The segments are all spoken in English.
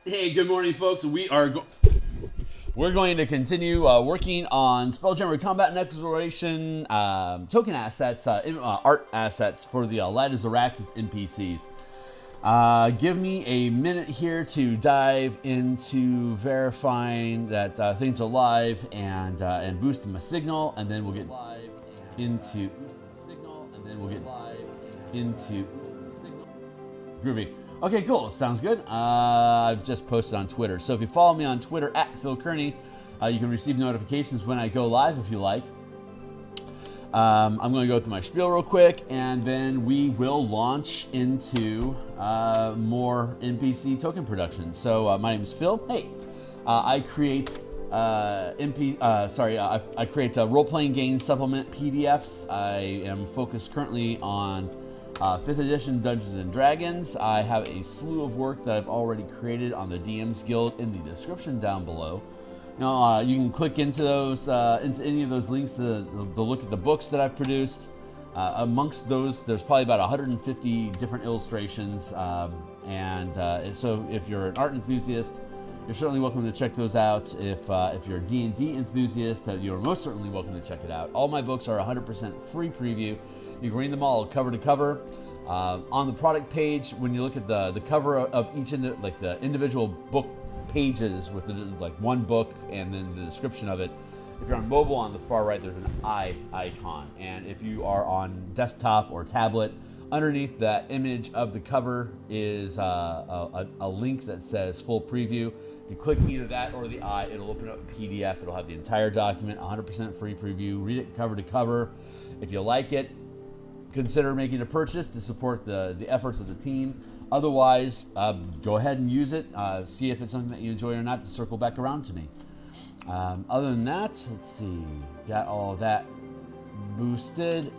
Hey, good morning, folks. We're going to continue working on Spelljammer Combat Exploration token assets, art assets for the Light of Xaryxis NPCs. Give me a minute here to dive into verifying that things are live and boosting my signal, and then we'll get into Groovy. Okay, cool. Sounds good. I've just posted on Twitter. So if you follow me on Twitter at Phil Kearney, you can receive notifications when I go live if you like. I'm going to go through my spiel real quick, and then we will launch into more NPC token production. So my name is Phil. Hey, I create I create role-playing games supplement PDFs. I am focused currently on 5th edition Dungeons and Dragons. I have a slew of work that I've already created on the DMsGuild in the description down below. Now you can click into those, into any of those links to look at the books that I've produced. Amongst those, there's probably about 150 different illustrations, so if you're an art enthusiast, you're certainly welcome to check those out. If you're a D&D enthusiast, you're most certainly welcome to check it out. All my books are 100% free preview. You can read them all cover to cover. On the product page, when you look at the cover of each the individual book pages with one book and then the description of it. If you're on mobile, on the far right, there's an eye icon, and if you are on desktop or tablet, underneath that image of the cover is a link that says full preview. If you click either that or the eye, it'll open up a PDF. It'll have the entire document, 100% free preview. Read it cover to cover. If you like it, consider making a purchase to support the efforts of the team. Otherwise, go ahead and use it. See if it's something that you enjoy or not, to circle back around to me. Other than that, let's see. Got all that boosted.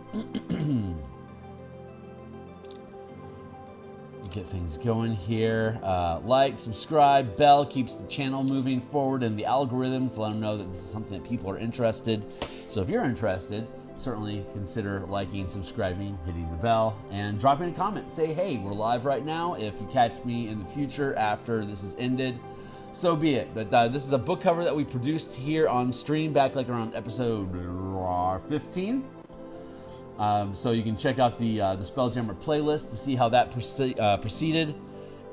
Get things going here. Like, subscribe, bell keeps the channel moving forward and the algorithms. Let them know that this is something that people are interested. So if you're interested, certainly consider liking, subscribing, hitting the bell, and dropping a comment. Say, hey, we're live right now. If you catch me in the future after this is ended, so be it. But this is a book cover that we produced here on stream back around episode 15. So you can check out the Spelljammer playlist to see how that proceeded.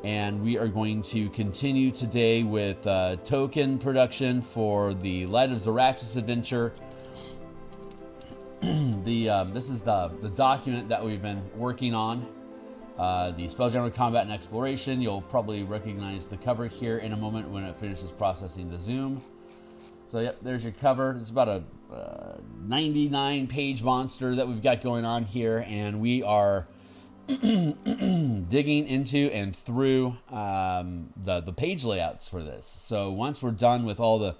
And we are going to continue today with token production for the Light of Xaryxis adventure. This is the document that we've been working on, the Spelljammer Combat Exploration. You'll probably recognize the cover here in a moment when it finishes processing the zoom. So yep, there's your cover. It's about a 99-page monster that we've got going on here, and we are digging into and through the page layouts for this. So once we're done with all the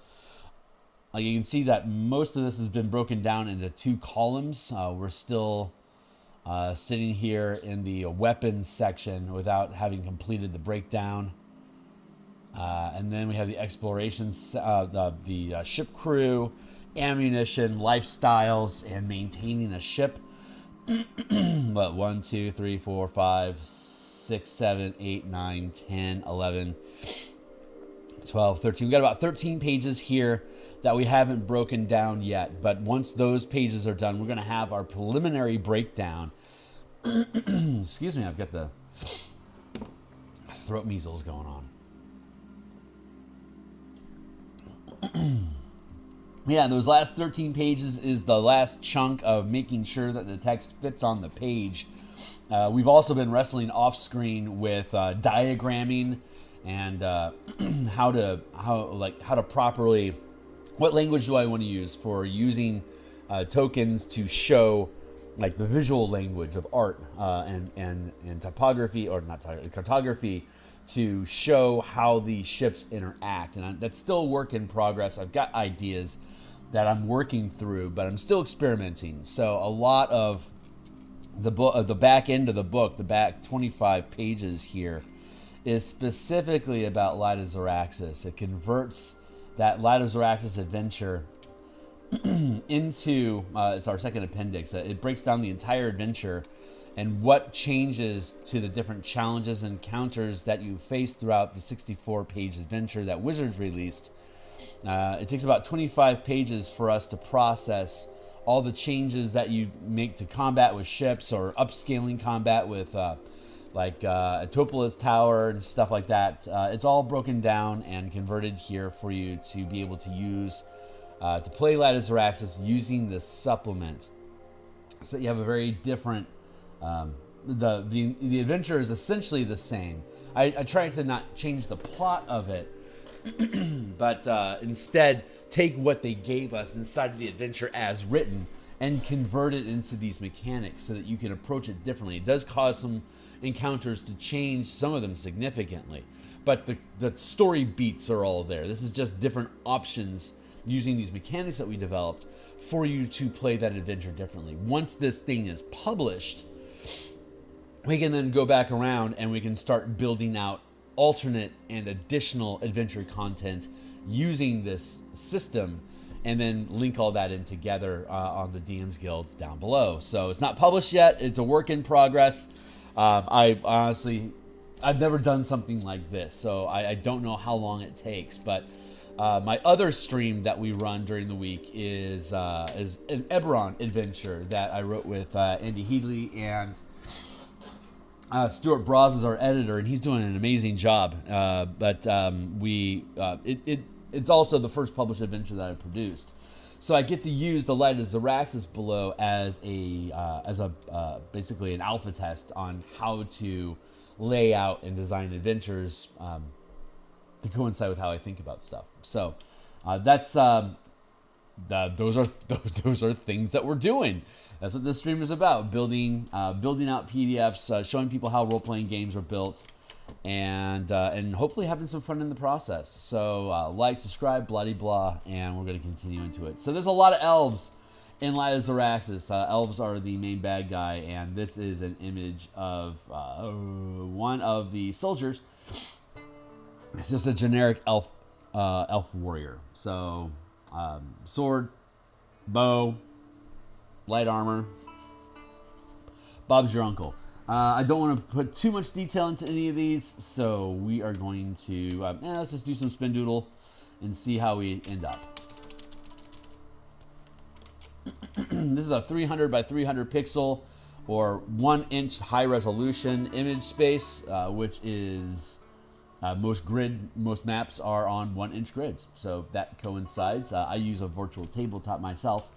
you can see that most of this has been broken down into 2 columns. We're still sitting here in the weapons section without having completed the breakdown. And then we have the explorations, the ship crew, ammunition, lifestyles, and maintaining a ship. But 1, 2, 3, 4, 5, 6, 7, 8, 9, 10, 11, 12, 13. We've got about 13 pages here that we haven't broken down yet, but once those pages are done, we're going to have our preliminary breakdown. Excuse me, I've got the throat measles going on. Yeah, those last 13 pages is the last chunk of making sure that the text fits on the page. We've also been wrestling off screen with diagramming and how to properly. What language do I want to use for using tokens to show the visual language of art and typography, or not typography, cartography, to show how the ships interact? And that's still a work in progress. I've got ideas that I'm working through, but I'm still experimenting. So a lot of the book, the back end of the book, the back 25 pages here, is specifically about Light of Xaryxis. It converts that Light of Xaryxis adventure into, it's our second appendix. It breaks down the entire adventure and what changes to the different challenges and encounters that you face throughout the 64-page adventure that Wizards released. It takes about 25 pages for us to process all the changes that you make to combat with ships, or upscaling combat with like a Topolith Tower and stuff like that. It's all broken down and converted here for you to be able to use to play Light of Xaryxis using the supplement. So you have a very different... the adventure is essentially the same. I tried to not change the plot of it, but instead take what they gave us inside of the adventure as written and convert it into these mechanics so that you can approach it differently. It does cause some encounters to change, some of them significantly, but the story beats are all there. This is just different options using these mechanics that we developed for you to play that adventure differently. Once this thing is published, we can then go back around and we can start building out alternate and additional adventure content using this system, and then link all that in together on the DMsGuild down below. So it's not published yet. It's a work in progress. I've never done something like this, so I don't know how long it takes. But my other stream that we run during the week is an Eberron adventure that I wrote with Andy Headley, and Stuart Braz is our editor, and he's doing an amazing job. It's also the first published adventure that I produced, so I get to use the Light of Xaryxis below as basically an alpha test on how to lay out and design adventures to coincide with how I think about stuff. So those are things that we're doing. That's what this stream is about: building out PDFs, showing people how role-playing games are built, and hopefully having some fun in the process. So like, subscribe, blah blah, and we're going to continue into it. So there's a lot of elves in Light of Xaryxis. Elves are the main bad guy, and this is an image of one of the soldiers. It's just a generic elf warrior. So sword, bow, light armor. Bob's your uncle. I don't want to put too much detail into any of these, so we are going to let's just do some spin doodle and see how we end up. This is a 300 by 300 pixel or 1 inch high resolution image space, which is most maps are on 1 inch grids, so that coincides. I use a virtual tabletop myself,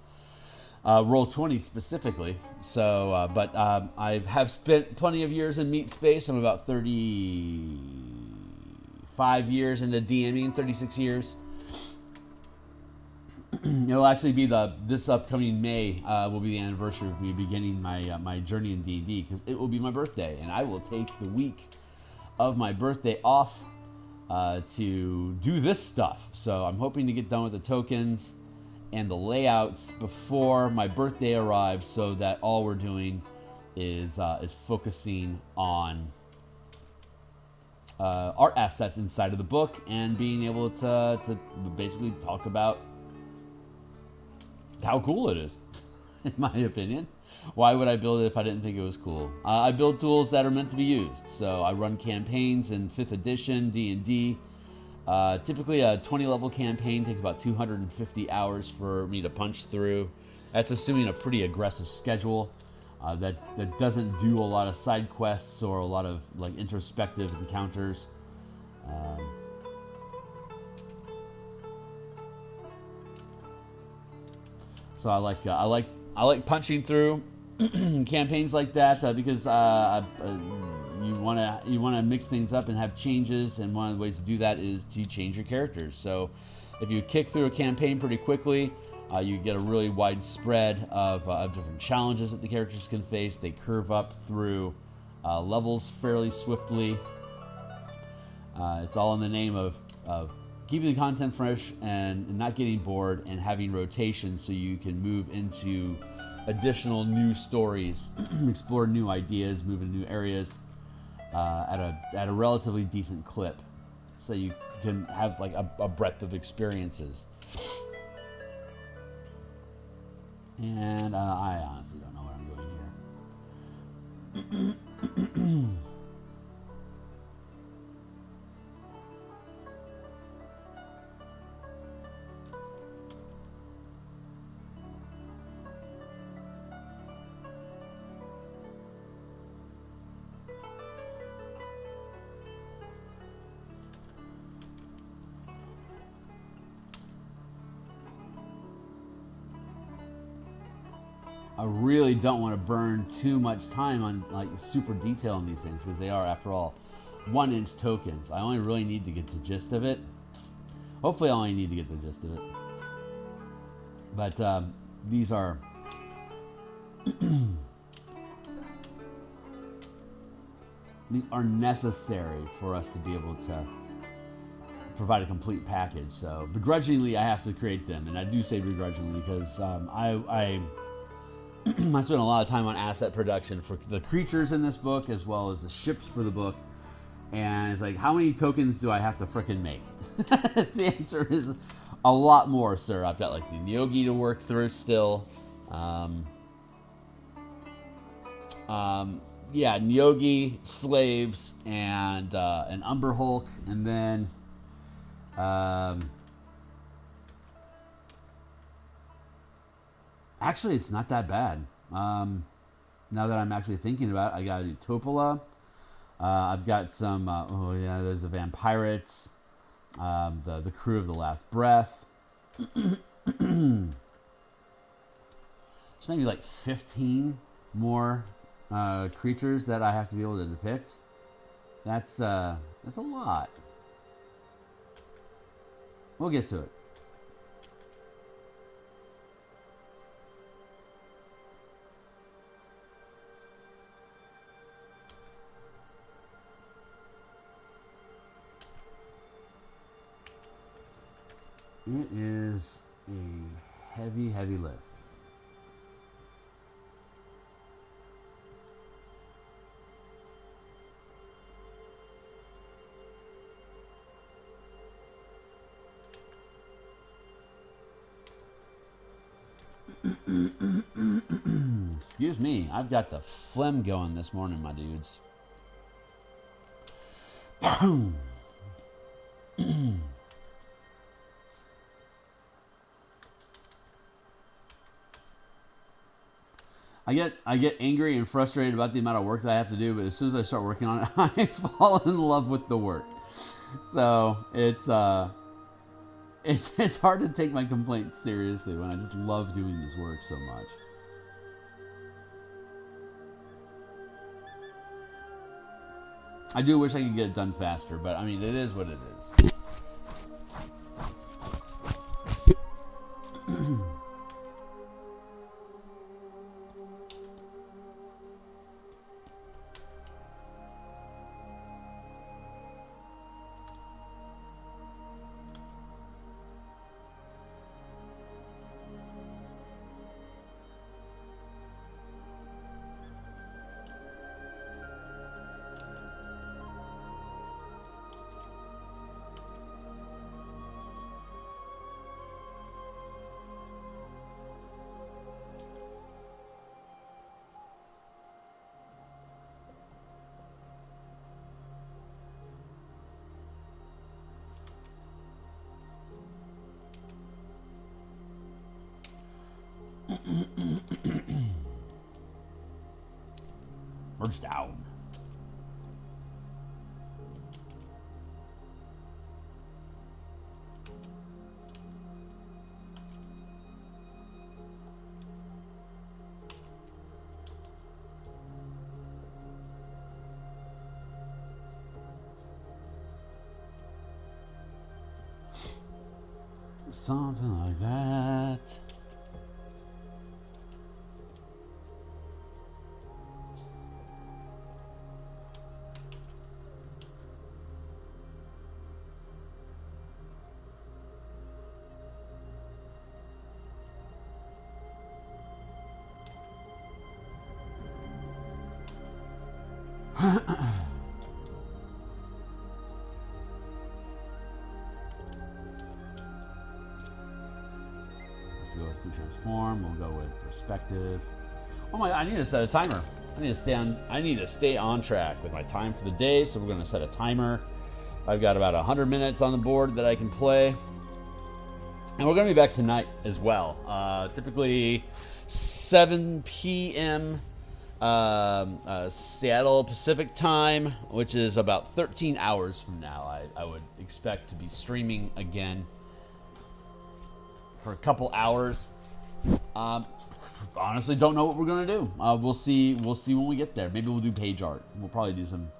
Roll20 specifically. So, but I have spent plenty of years in meat space. I'm about 35 years into DMing, 36 years. It'll actually be this upcoming May will be the anniversary of me beginning my journey in D&D, because it will be my birthday, and I will take the week of my birthday off to do this stuff. So I'm hoping to get done with the tokens and the layouts before my birthday arrives, so that all we're doing is focusing on art assets inside of the book and being able to basically talk about how cool it is, in my opinion. Why would I build it if I didn't think it was cool? I build tools that are meant to be used. So I run campaigns in 5th edition D&D. Typically a 20 level campaign takes about 250 hours for me to punch through. That's assuming a pretty aggressive schedule that doesn't do a lot of side quests or a lot of like introspective encounters. So I like punching through campaigns like that because you want to mix things up and have changes, and one of the ways to do that is to change your characters. So if you kick through a campaign pretty quickly, you get a really wide spread of different challenges that the characters can face. They curve up through levels fairly swiftly. It's all in the name of keeping the content fresh and not getting bored, and having rotation so you can move into additional new stories, explore new ideas, move into new areas at a relatively decent clip, so you can have like a breadth of experiences. And I honestly don't know what I'm doing I really don't want to burn too much time on like super detail on these things because they are, after all, 1-inch tokens. I only really need to get the gist of it. Hopefully, I only need to get the gist of it. But these are these are necessary for us to be able to provide a complete package. So begrudgingly, I have to create them, and I do say begrudgingly because I spent a lot of time on asset production for the creatures in this book as well as the ships for the book. And it's like, how many tokens do I have to frickin' make? The answer is a lot more, sir. I've got like the Theurgy to work through still. Yeah, Theurgy, slaves, and an Umber Hulk. And then actually, it's not that bad. Now that I'm actually thinking about it, I got a Topola. I've got some, oh yeah, there's the Vampirates, the Crew of the Last Breath. There's maybe like 15 more creatures that I have to be able to depict. That's a lot. We'll get to it. It is a heavy, heavy lift. Excuse me, I've got the phlegm going this morning, my dudes. I get angry and frustrated about the amount of work that I have to do, but as soon as I start working on it, I fall in love with the work. So it's hard to take my complaints seriously when I just love doing this work so much. I do wish I could get it done faster, but I mean, it is what it is. Merge down. Something like that. Let's go with transform. We'll go with perspective. Oh my! I need to set a timer. I need to stay on track with my time for the day, so we're going to set a timer. I've got about 100 minutes on the board that I can play. And we're going to be back tonight as well. Typically 7 p.m. Seattle Pacific time, which is about 13 hours from now. I would expect to be streaming again for a couple hours. Honestly, don't know what we're gonna do. We'll see when we get there. Maybe we'll do page art. We'll probably do some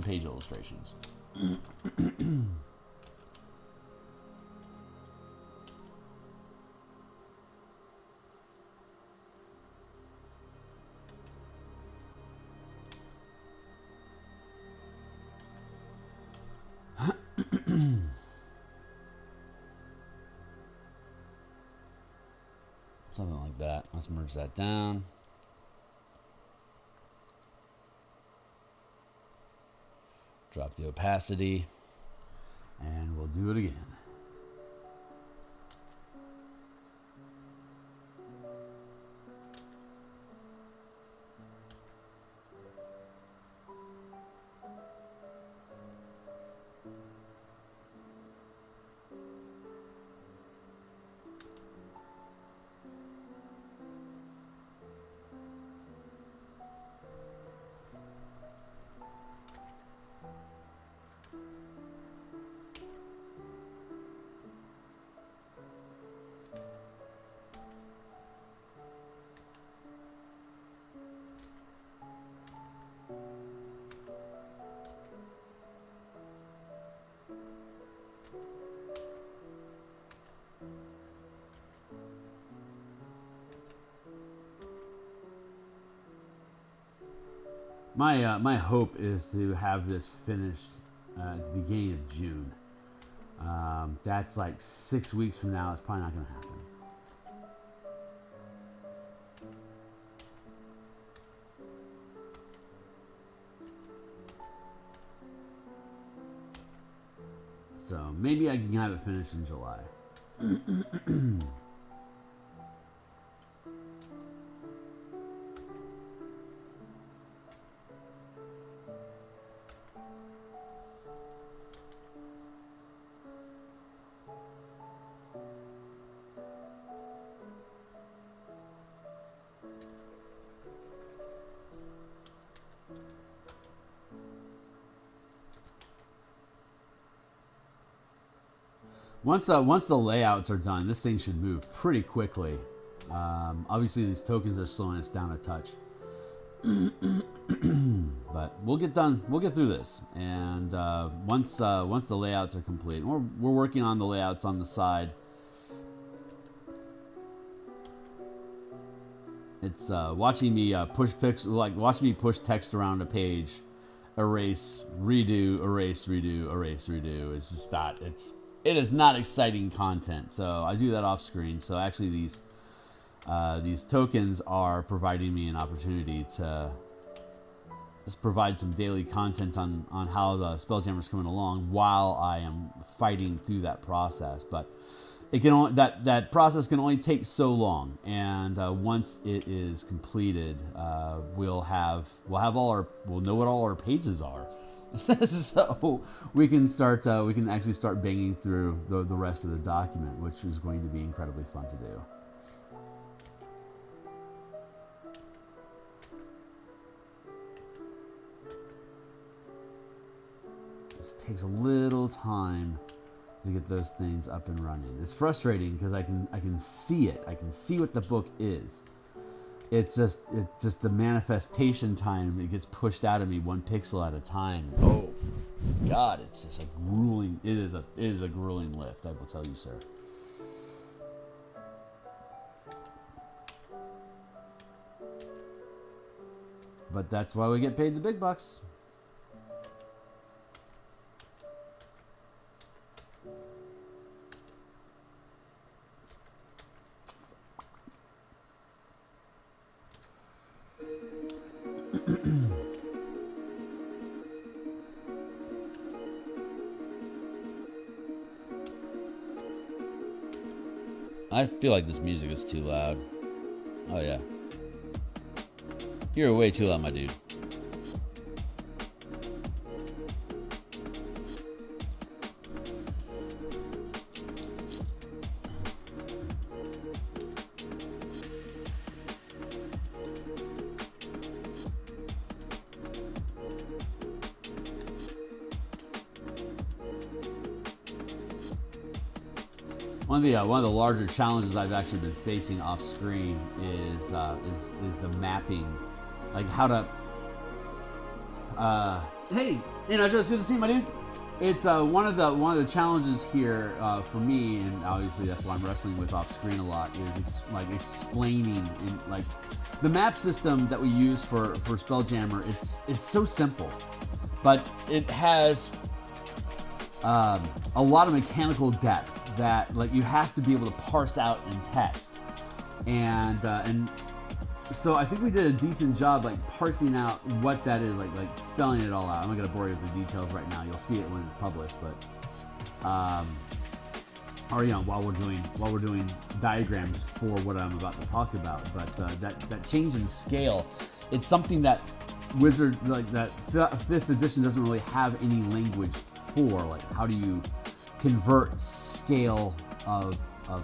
page illustrations. Something like that. Let's merge that down. Drop the opacity. And we'll do it again. My hope is to have this finished at the beginning of June. That's like 6 weeks from now. It's probably not going to happen. So maybe I can have it finished in July. Once the layouts are done, this thing should move pretty quickly. Obviously, these tokens are slowing us down a touch, but we'll get done. We'll get through this, and once the layouts are complete, we're working on the layouts on the side. It's watching me watching me push text around a page, erase, redo, erase, redo, erase, redo. It's just that it is not exciting content. So I do that off screen. So actually these tokens are providing me an opportunity to just provide some daily content on how the Spelljammer's coming along while I am fighting through that process. But it can only, that process can only take so long, and once it is completed, we'll know what all our pages are. So we can actually start banging through the rest of the document, which is going to be incredibly fun to do. It takes a little time to get those things up and running. It's frustrating because I can see it. I can see what the book is. It's just the manifestation time. It gets pushed out of me 1 pixel at a time. Oh God, it's just a grueling. It is a grueling lift, I will tell you, sir. But that's why we get paid the big bucks. I feel like this music is too loud. Oh yeah. You're way too loud, my dude. One of the larger challenges I've actually been facing off screen is the mapping, like how to. Hey, Nitro, it's good to see you, my dude. It's one of the challenges here for me, and obviously that's what I'm wrestling with off screen a lot, is explaining like the map system that we use for Spelljammer. It's so simple, but it has a lot of mechanical depth that like you have to be able to parse out in text, and so I think we did a decent job like parsing out what that is, like spelling it all out. I'm not gonna bore you with the details right now. You'll see it when it's published, but or while we're doing diagrams for what I'm about to talk about. But that change in scale, it's something that Wizard, like that 5th edition, doesn't really have any language for. Like, how do you convert scale of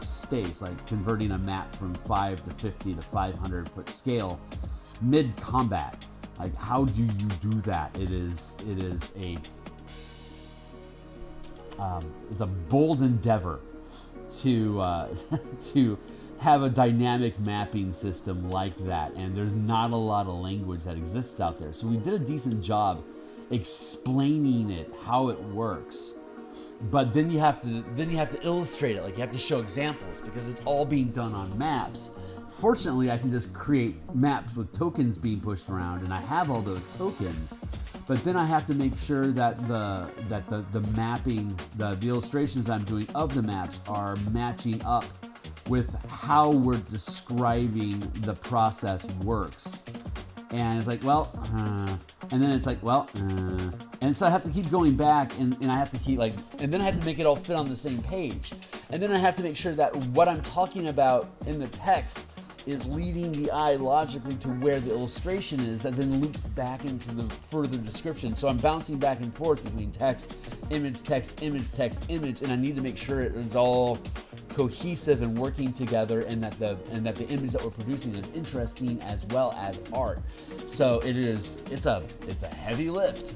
space, like converting a map from 5 to 50 to 500 foot scale mid combat? Like, how do you do that? It is it's a bold endeavor to to have a dynamic mapping system like that, and there's not a lot of language that exists out there. So we did a decent job explaining it, how it works. But then you have to illustrate it, like you have to show examples, because it's all being done on maps. Fortunately, I can just create maps with tokens being pushed around, and I have all those tokens. But then I have to make sure that the mapping, the illustrations I'm doing of the maps are matching up with how we're describing the process works. And it's like, well, and then it's like, well, and so I have to keep going back, and I have to keep and then I have to make it all fit on the same page. And then I have to make sure that what I'm talking about in the text is leading the eye logically to where the illustration is, that then loops back into the further description. So I'm bouncing back and forth between text, image, text, image, text, image, and I need to make sure it is all cohesive and working together, and that the image that we're producing is interesting as well as art. So it's a heavy lift,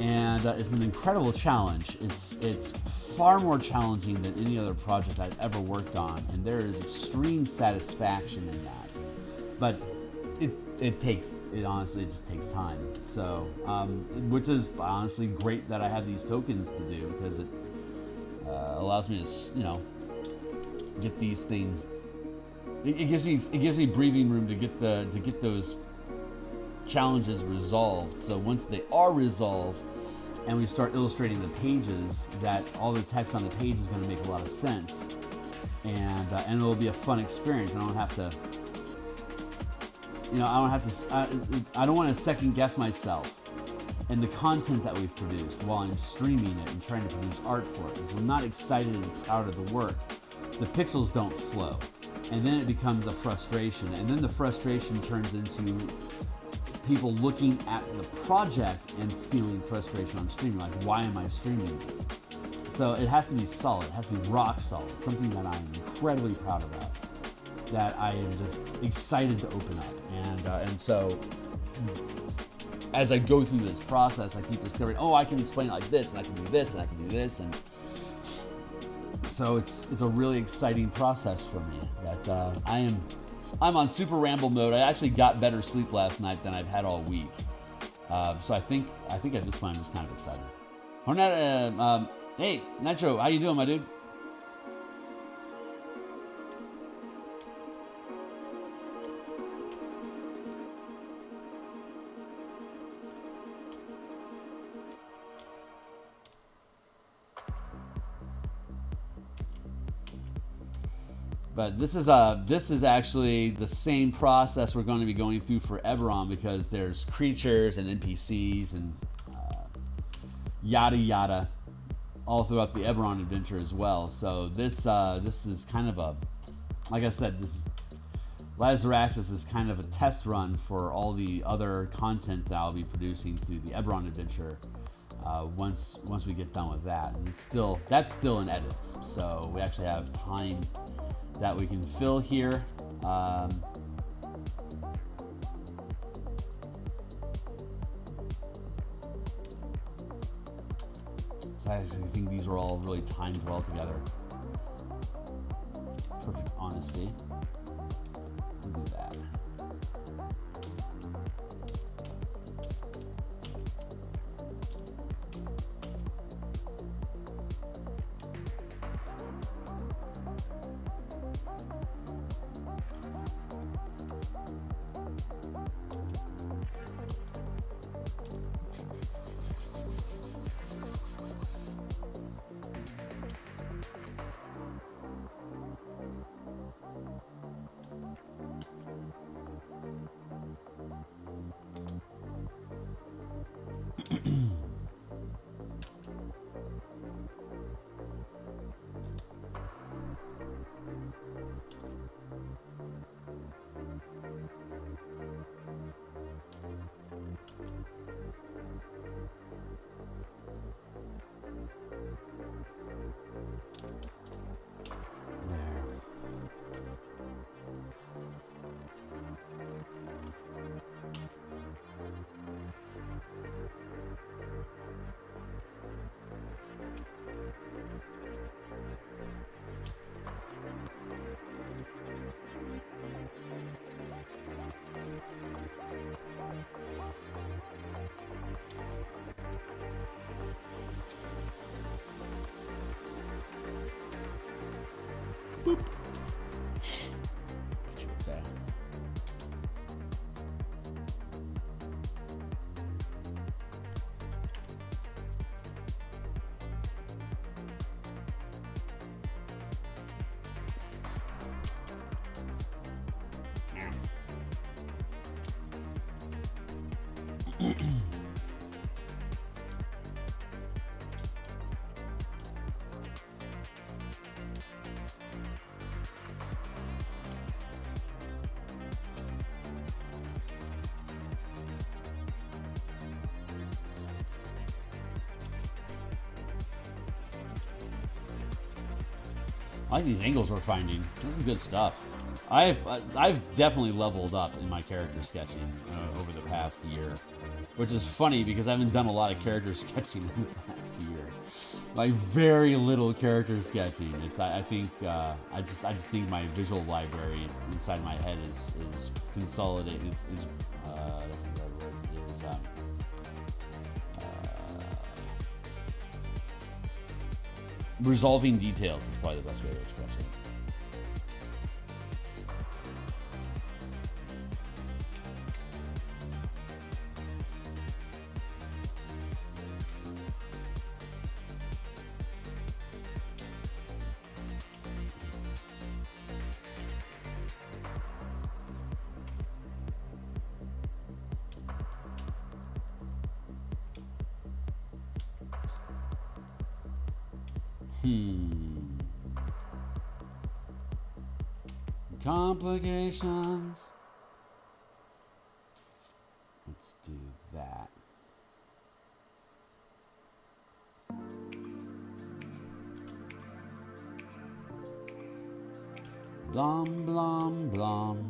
and it's an incredible challenge. It's far more challenging than any other project I've ever worked on, and there is extreme satisfaction in that. But it honestly just takes time. So which is honestly great that I have these tokens to do, because it allows me to get these things. It gives me breathing room to get those challenges resolved. So once they are resolved, and we start illustrating the pages, that all the text on the page is going to make a lot of sense, and it will be a fun experience. I don't have to, I don't want to second guess myself in the content that we've produced while I'm streaming it and trying to produce art for it. Because I'm not excited and proud of the work, the pixels don't flow, and then it becomes a frustration, and then the frustration turns into people looking at the project and feeling frustration on stream, like, why am I streaming this? So it has to be solid, it has to be rock solid, something that I'm incredibly proud about, that I am just excited to open up. And so as I go through this process, I keep discovering, I can explain it like this, and I can do this, and I can do this, and so it's a really exciting process for me. That I'm on super ramble mode. I actually got better sleep last night than I've had all week. So I think at this point I'm just kind of excited. Hornet, hey, Nitro, how you doing, my dude? But this is actually the same process we're going to be going through for Eberron, because there's creatures and NPCs and yada yada all throughout the Eberron adventure as well. So this is kind of a, like I said, this is Light of Xaryxis is kind of a test run for all the other content that I'll be producing through the Eberron adventure once we get done with that. And that's still in edits, so we actually have time that we can fill here. So I actually think these are all really timed well together. Perfect honesty. I'll do that. Boop. Okay. I like these angles we're finding. This is good stuff. I've definitely leveled up in my character sketching over the past year, which is funny because I haven't done a lot of character sketching in the past year. Like very little character sketching. I just think my visual library inside my head is consolidated. That's not the right word. Resolving details is probably the best way to express it. Complications. Let's do that. Blom, blom, blom.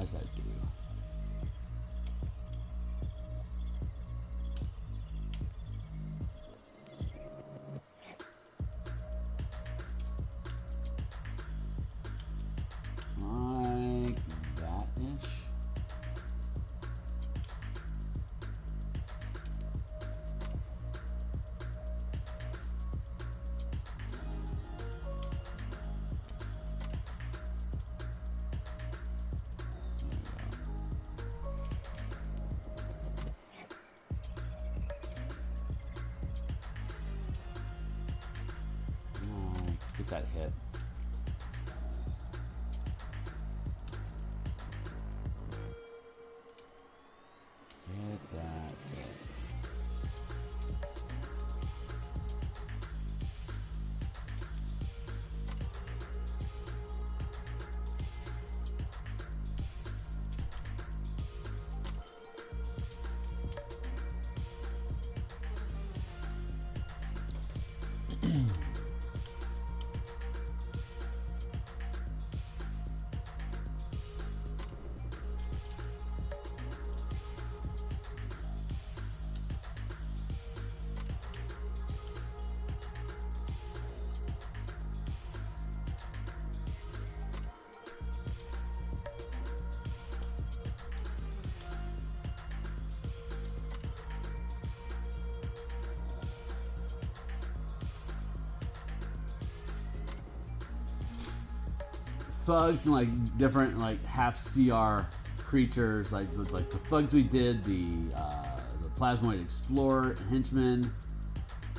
as I do. Like that-ish. Get that hit. Get that hit. Thugs and like different like half CR creatures, like the thugs we did, the plasmoid explorer henchmen,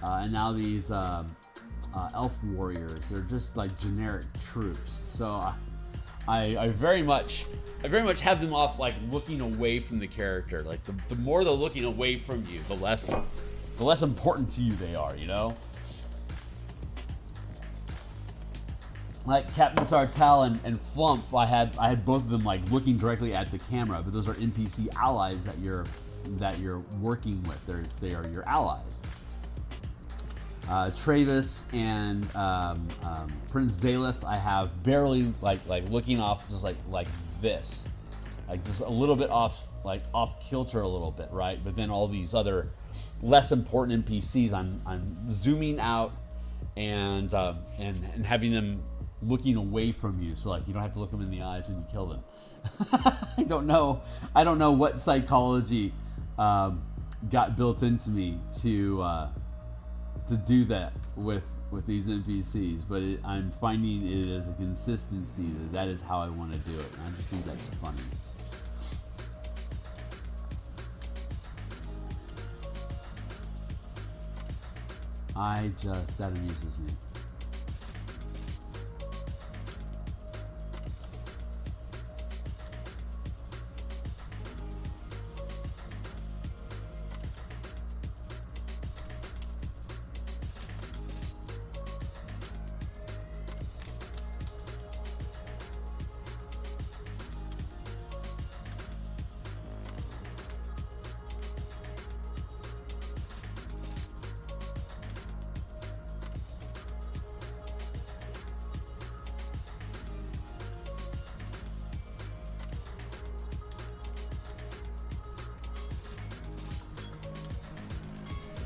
and now these elf warriors. They're just like generic troops. So I very much have them off like looking away from the character. Like the more they're looking away from you, the less important to you they are. You know. Like Captain Sartell and Flump, I had both of them like looking directly at the camera, but those are NPC allies that you're working with. They are your allies. Travis and Prince Zalith, I have barely like looking off, just like this, like just a little bit off kilter a little bit, right? But then all these other less important NPCs, I'm zooming out and having them looking away from you, so like you don't have to look them in the eyes when you kill them. I don't know what psychology got built into me to do that with these NPCs, but I'm finding it as a consistency that is how I want to do it. And I just think that's funny. That amuses me.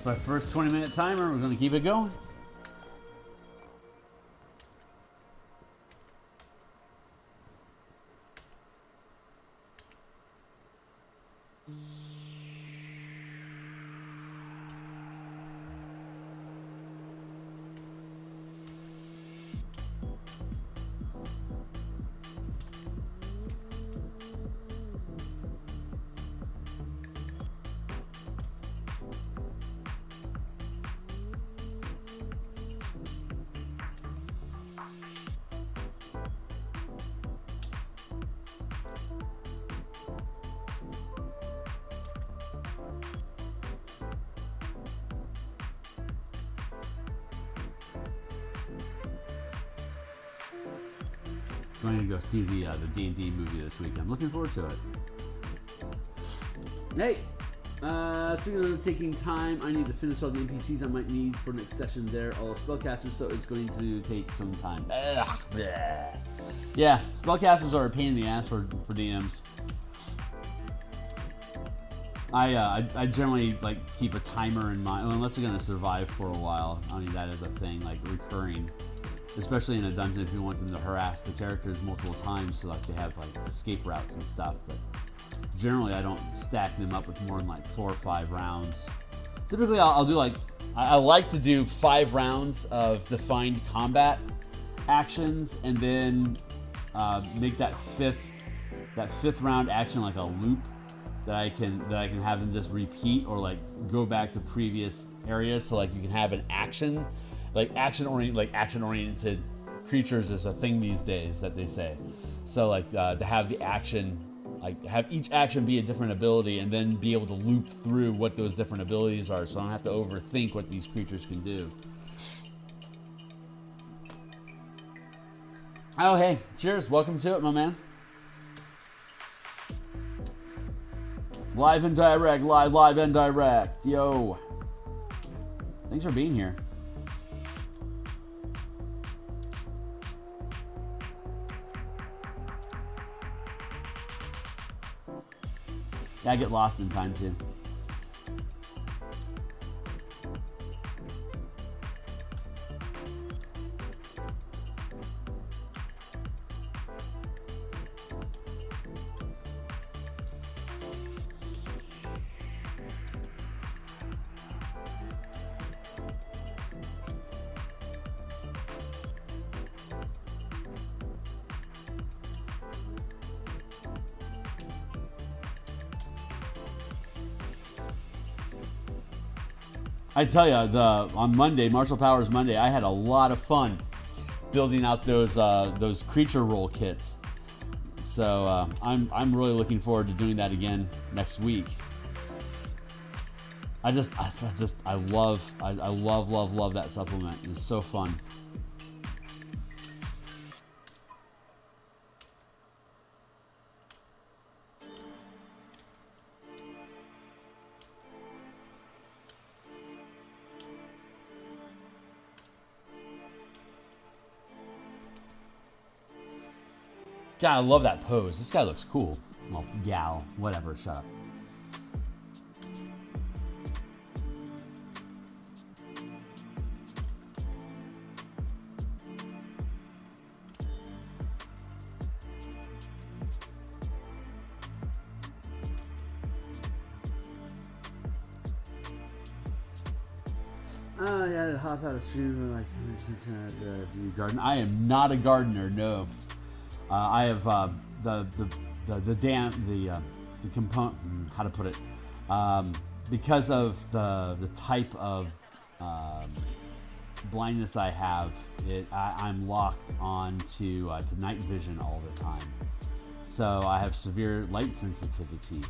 So our first 20-minute timer, we're going to keep it going. I'm going to go see the D&D movie this week. I'm looking forward to it. Hey, Speaking of taking time, I need to finish all the NPCs I might need for next session. They're all spellcasters, so it's going to take some time. Yeah, spellcasters are a pain in the ass for DMs. I generally like keep a timer in mind, unless you're gonna survive for a while. I need that as a thing, like recurring, especially in a dungeon if you want them to harass the characters multiple times, so like they have like escape routes and stuff. But generally, I don't stack them up with more than like 4 or 5 rounds. Typically, I'll do like I like to do 5 rounds of defined combat actions, and then make that fifth round action like a loop. That I can have them just repeat or like go back to previous areas, so like you can have an action, like action oriented creatures is a thing these days that they say. So like to have the action, like have each action be a different ability, and then be able to loop through what those different abilities are, so I don't have to overthink what these creatures can do. Oh hey, cheers! Welcome to it, my man. Live and direct, live and direct. Yo. Thanks for being here. Yeah, I get lost in time too. I tell you, on Monday, Martial Powers Monday, I had a lot of fun building out those creature roll kits. So I'm really looking forward to doing that again next week. I love that supplement. It's so fun. God, I love that pose. This guy looks cool. Well, gal, whatever, shut up. Oh, yeah, hop out of stream like do you garden? I am not a gardener, no. I have the component, how to put it, because of the type of blindness I have. I'm locked on to night vision all the time, so I have severe light sensitivity,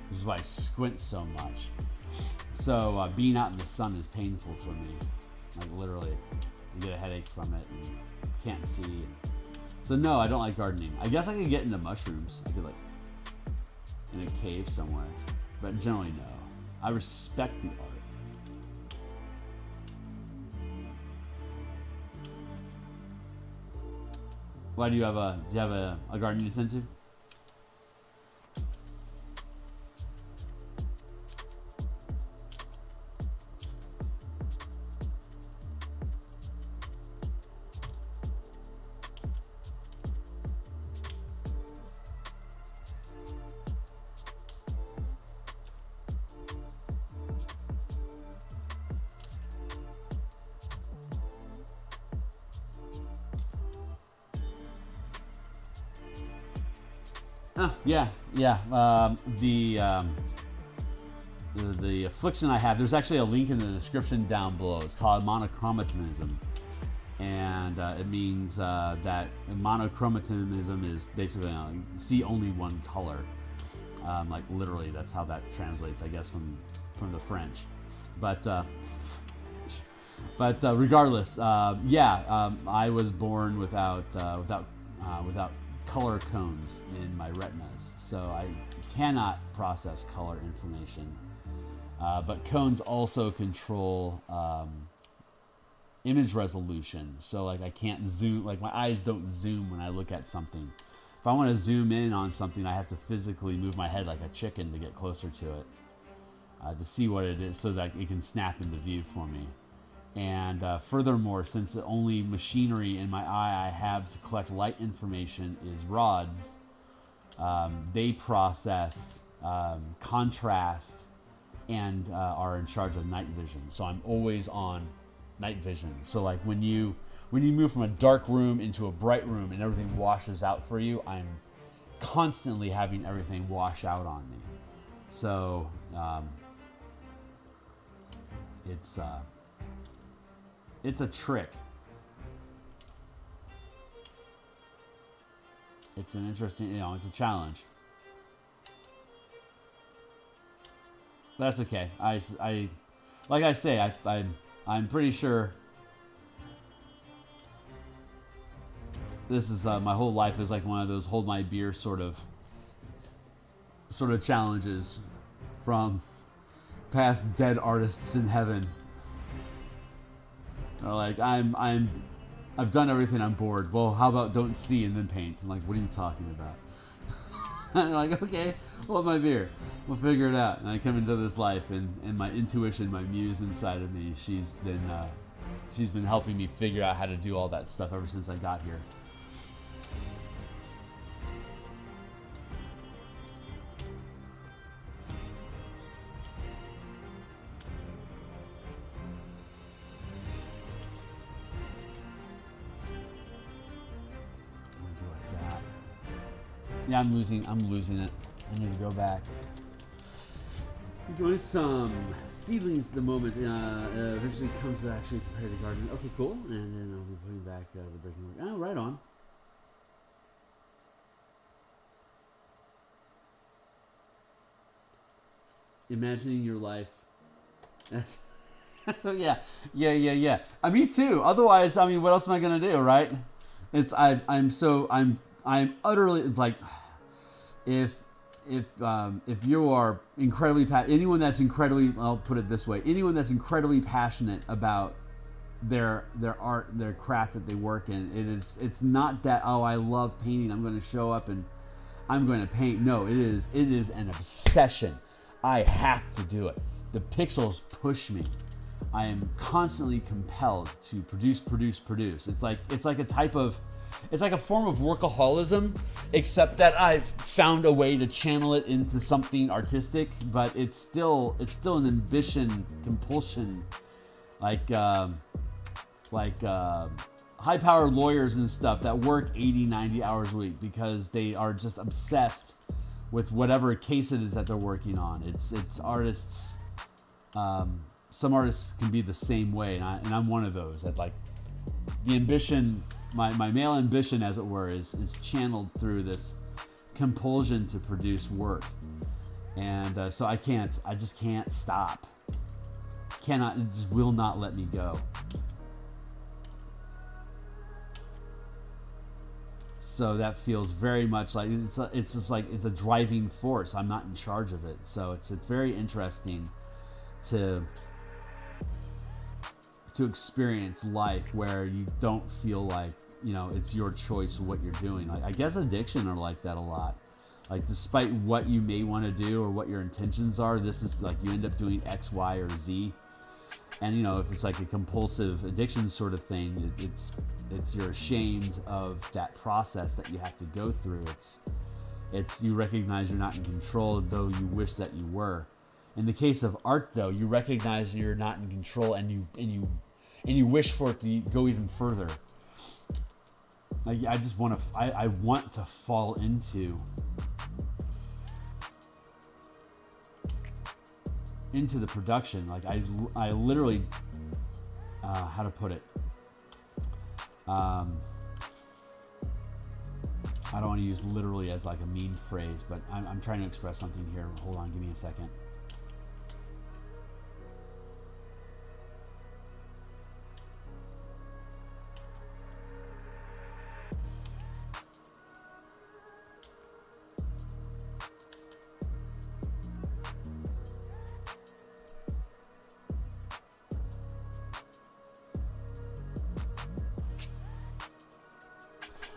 which is why I squint so much. So being out in the sun is painful for me, like literally. I get a headache from it and can't see. So no, I don't like gardening. I guess I could get into mushrooms. I could like in a cave somewhere, but generally no. I respect the art. Why do you have a garden you tend to? The affliction I have, there's actually a link in the description down below. It's called monochromatism, and it means that monochromatism is basically see only one color. Like literally, that's how that translates, I guess, from the French. But regardless, I was born without color cones in my retinas, so I cannot process color information. But cones also control image resolution, so like I can't zoom, like my eyes don't zoom when I look at something. If I want to zoom in on something, I have to physically move my head like a chicken to get closer to it, to see what it is, so that it can snap into view for me. And furthermore, since the only machinery in my eye I have to collect light information is rods, they process contrast and are in charge of night vision. So I'm always on night vision. So like when you move from a dark room into a bright room and everything washes out for you, I'm constantly having everything wash out on me. So it's a trick. It's an interesting, it's a challenge. That's okay. Like I say, I'm pretty sure this is my whole life is like one of those hold my beer sort of challenges from past dead artists in heaven. Like I've done everything. I'm bored. Well, how about don't see and then paint? I'm like, what are you talking about? I'm like, okay, hold my beer. We'll figure it out. And I come into this life, and my intuition, my muse inside of me, she's been helping me figure out how to do all that stuff ever since I got here. Yeah, I'm losing it. I need to go back. I'm doing some seedlings at the moment. Eventually comes to actually prepare the garden. Okay, cool. And then I'll be putting back the breaking work. Oh, right on. Imagining your life. So yeah. Me too. Otherwise, I mean, what else am I gonna do, right? I'm utterly like, if you are incredibly anyone that's incredibly, I'll put it this way, anyone that's incredibly passionate about their art, their craft that they work in, it's not that, oh, I love painting, I'm going to show up and I'm going to paint. No, it is an obsession. I have to do it. The pixels push me. I am constantly compelled to produce. It's like a form of workaholism, except that I've found a way to channel it into something artistic, but it's still an ambition, compulsion, like high-powered lawyers and stuff that work 80, 90 hours a week because they are just obsessed with whatever case it is that they're working on. It's artists. Some artists can be the same way, and I'm one of those. That like the ambition, my male ambition, as it were, is channeled through this compulsion to produce work, and so I just can't stop. It just will not let me go. So that feels very much like it's just like it's a driving force. I'm not in charge of it, so it's very interesting to experience life where you don't feel like, it's your choice what you're doing. Like, I guess addiction are like that a lot. Like, despite what you may want to do or what your intentions are, this is like you end up doing X, Y, or Z. And if it's like a compulsive addiction sort of thing, it's you're ashamed of that process that you have to go through. It's you recognize you're not in control, though you wish that you were. In the case of art, though, you recognize you're not in control, and you wish for it to go even further. Like, I want to fall into the production. Like I literally, how to put it? I don't want to use literally as like a mean phrase, but I'm trying to express something here. Hold on, give me a second.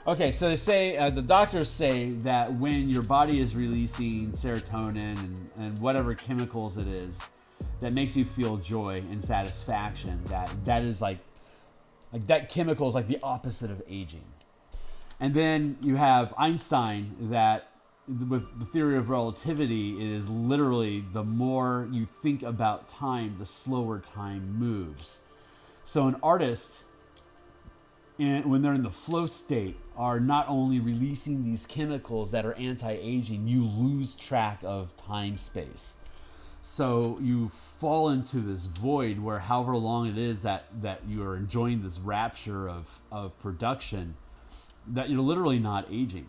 Okay, so they say, the doctors say that when your body is releasing serotonin and whatever chemicals it is that makes you feel joy and satisfaction, that is like that chemical is like the opposite of aging. And then you have Einstein that with the theory of relativity, it is literally the more you think about time, the slower time moves. So an artist, when they're in the flow state, are not only releasing these chemicals that are anti-aging, you lose track of time-space. So you fall into this void where however long it is that you are enjoying this rapture of production, that you're literally not aging.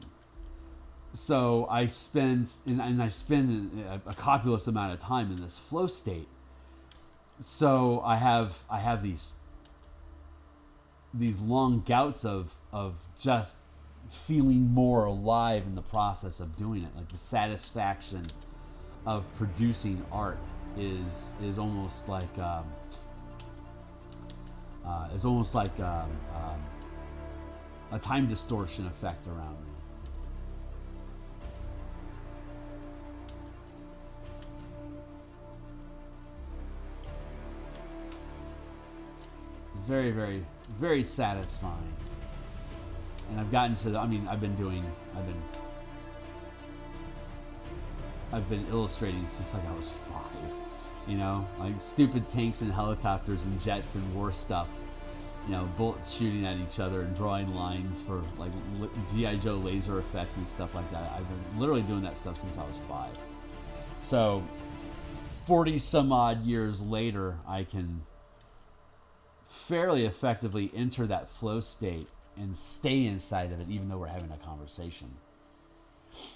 So I spend a copulous amount of time in this flow state. So I have these long gouts of just feeling more alive in the process of doing it. Like the satisfaction of producing art is almost like a time distortion effect around me. Very, very, very satisfying. And I've gotten to I've been illustrating since like I was 5, you know, like stupid tanks and helicopters and jets and war stuff, you know, bullets shooting at each other and drawing lines for like G.I. Joe laser effects and stuff like that. I've been literally doing that stuff since I was 5. So 40 some odd years later, I can fairly effectively enter that flow state and stay inside of it even though we're having a conversation. It's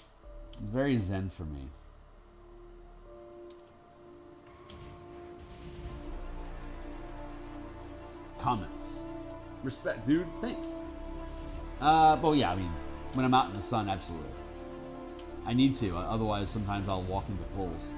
very zen for me. Comments. Respect, dude. Thanks. But yeah, I mean, when I'm out in the sun, absolutely. I need to. Otherwise, sometimes I'll walk into pools.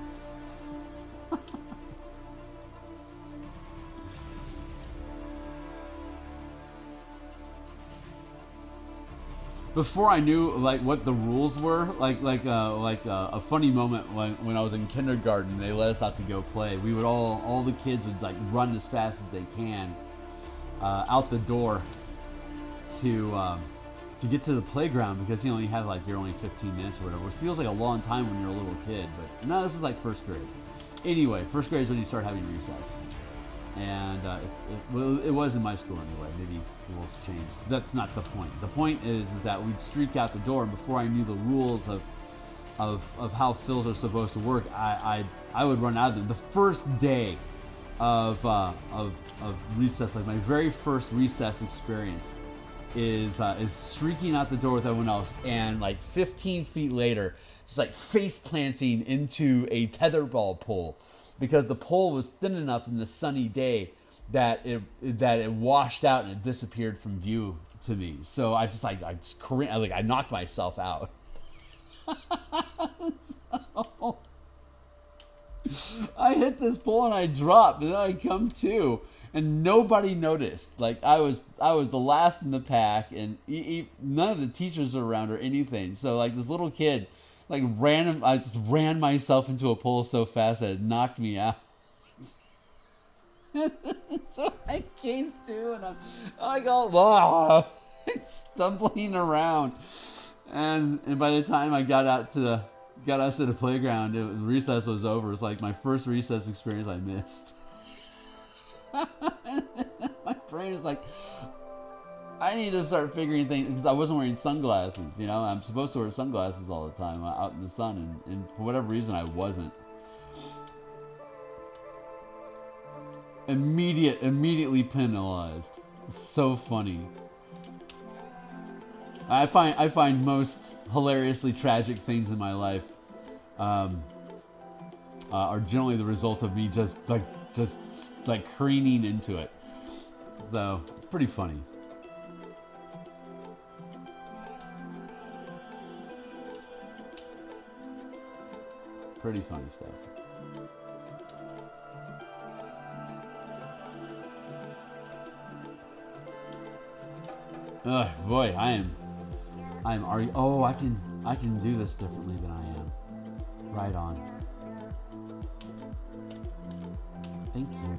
Before I knew like what the rules were, like a funny moment when I was in kindergarten, they let us out to go play. We would all the kids would like run as fast as they can out the door to get to the playground because you know you have like you're only 15 minutes or whatever. It feels like a long time when you're a little kid, but no, this is like first grade. Anyway, first grade is when you start having recess. And it was in my school anyway. Maybe the rules changed. That's not the point. The point is that we'd streak out the door, and before I knew the rules of how fills are supposed to work, I would run out of them. The first day of recess, like my very first recess experience, is streaking out the door with everyone else, and like 15 feet later, just like face planting into a tetherball pole. Because the pole was thin enough in the sunny day that it washed out and it disappeared from view to me. So I knocked myself out. So, I hit this pole and I dropped, and then I come to, and nobody noticed. Like I was the last in the pack, and none of the teachers were around or anything. So like this little kid. I just ran myself into a pole so fast that it knocked me out. So I came to, and I'm like all stumbling around, and by the time I got out to the playground, the recess was over. It's like my first recess experience I missed. My brain was like, I need to start figuring things, because I wasn't wearing sunglasses, you know? I'm supposed to wear sunglasses all the time out in the sun, and for whatever reason, I wasn't. Immediately penalized. So funny. I find most hilariously tragic things in my life are generally the result of me just careening into it. So it's pretty funny. Pretty funny stuff. Oh boy, I am I'm already. Oh, I can do this differently than I am. Right on. Thank you.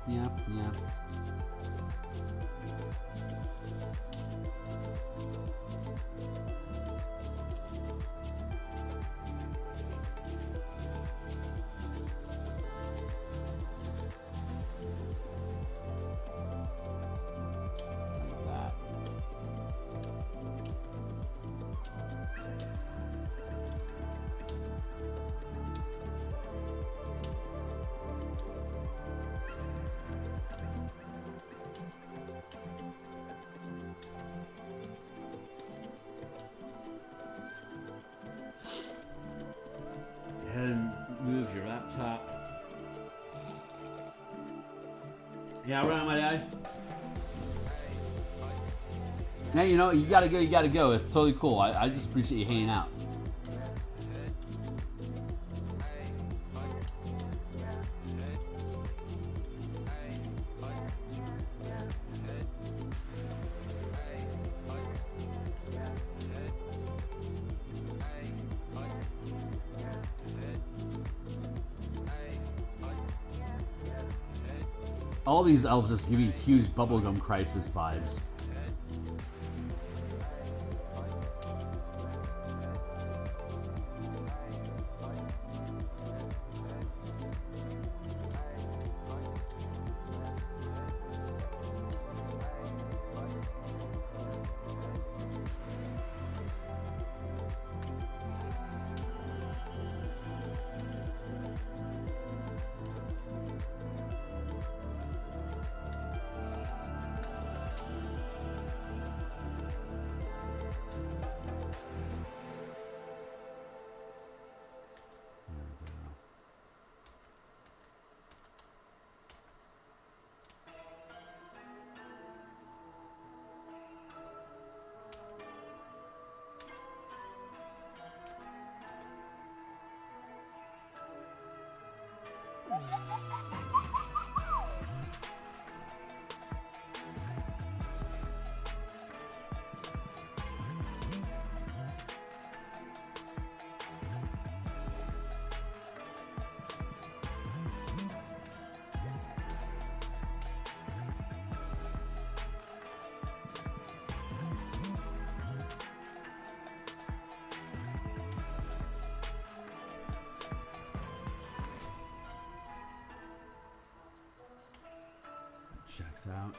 Yep. And move your laptop. Yeah, right on my guy. Yeah, you know, you gotta go. It's totally cool. I just appreciate you hanging out. All these elves just give you huge bubblegum crisis vibes. Checks out.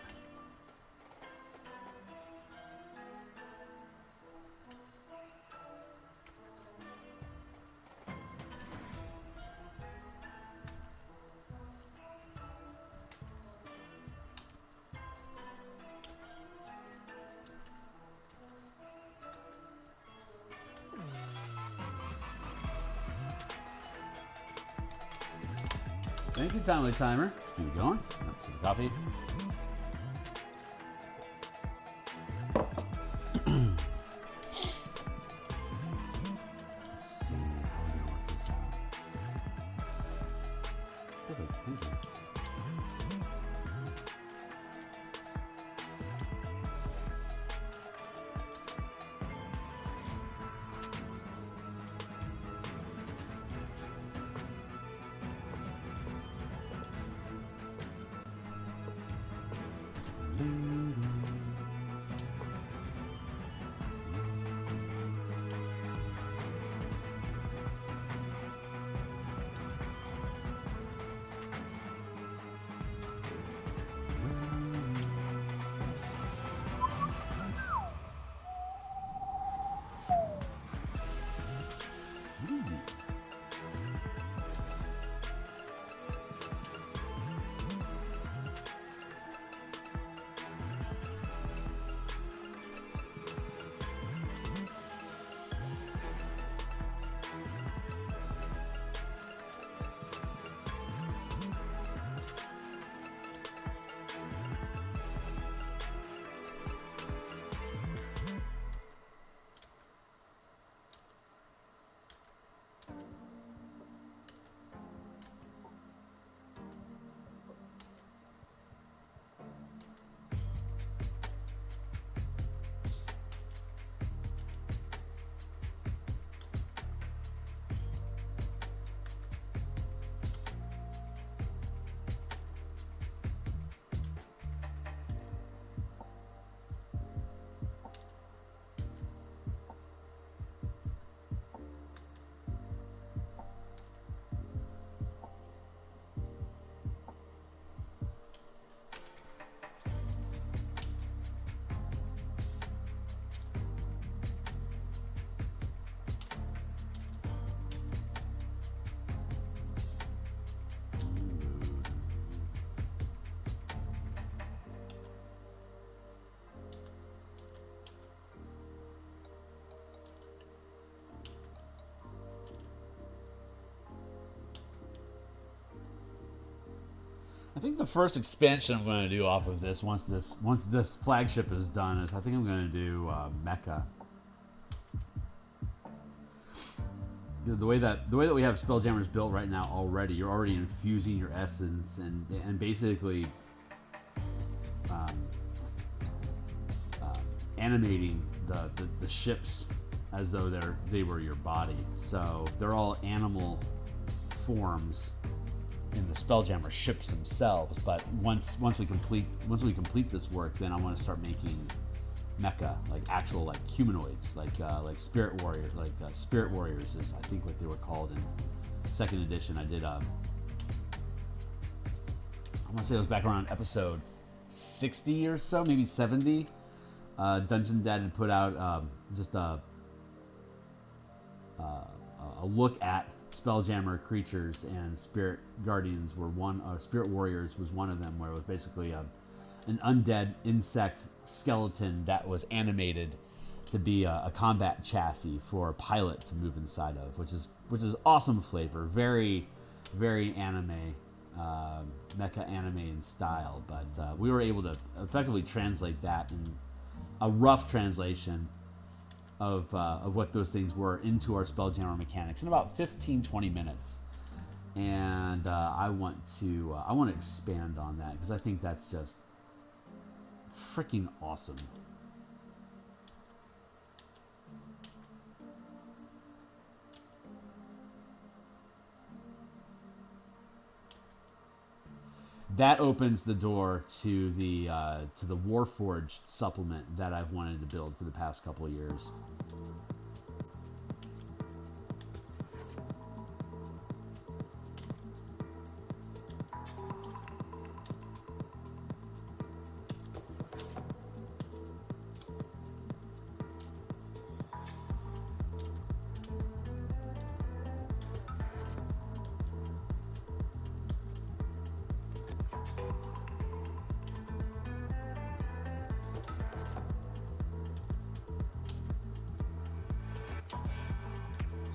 Thank you, Timely Timer. Let's keep it going. Let's see the coffee. I think the first expansion I'm going to do off of this, once this flagship is done, is I think I'm going to do Mecha. The way that we have Spelljammers built right now already, you're already infusing your essence and basically animating the ships as though they were your body. So they're all animal forms in the Spelljammer ships themselves. But once we complete this work, then I want to start making mecha, like actual like humanoids, like spirit warriors, spirit warriors is I think what they were called in second edition. I did I want to say it was back around episode 60 or so, maybe 70. Dungeon Dad had put out just a look at Spelljammer creatures, and spirit guardians were one. Spirit warriors was one of them, where it was basically an undead insect skeleton that was animated to be a combat chassis for a pilot to move inside of, which is awesome flavor, very very anime, mecha anime in style. But we were able to effectively translate that in a rough translation of what those things were into our Spelljammer mechanics in about 15-20 minutes. And I want to expand on that because I think that's just freaking awesome. That opens the door to the Warforged supplement that I've wanted to build for the past couple of years.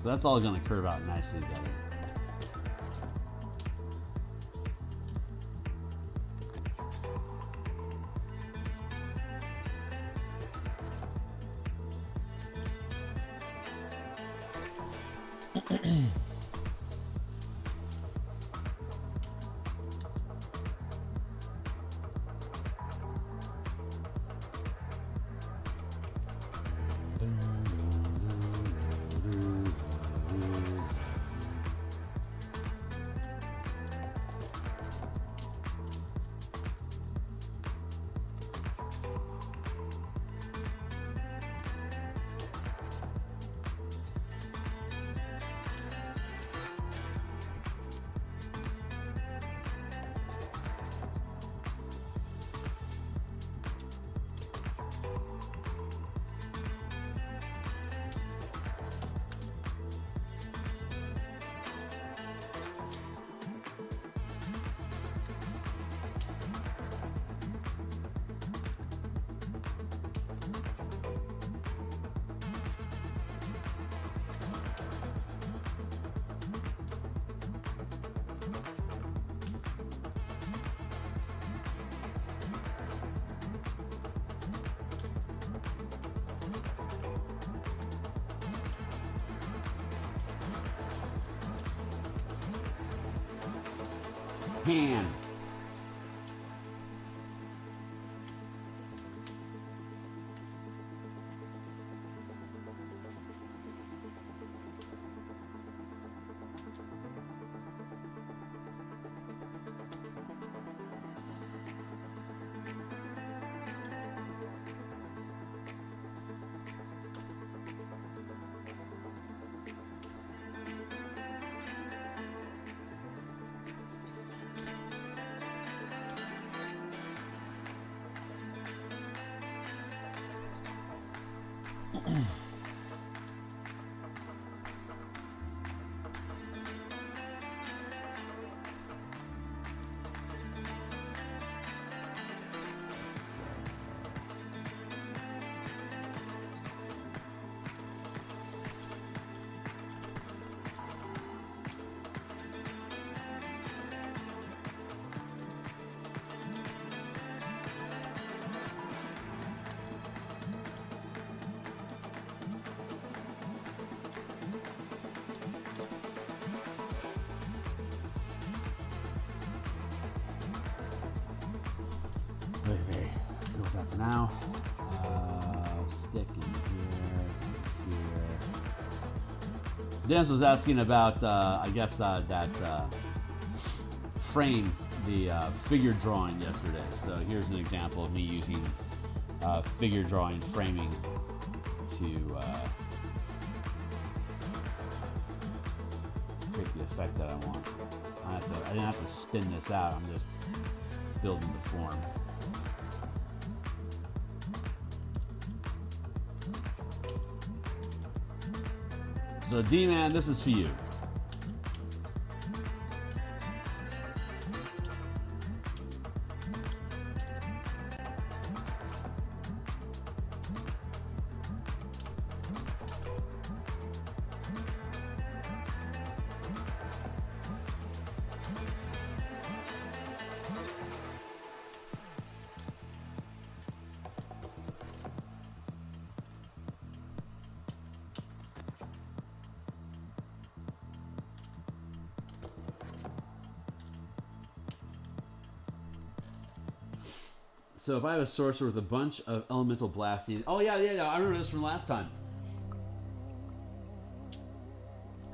So that's all going to curve out nicely together. Hand. Okay, go with that for now. Stick in here. Dennis was asking about, I guess, that frame, the figure drawing yesterday. So here's an example of me using figure drawing framing to create the effect that I want. I didn't have to spin this out. I'm just building the form. So D-Man, this is for you. So if I have a sorcerer with a bunch of elemental blasting, oh yeah, I remember this from last time.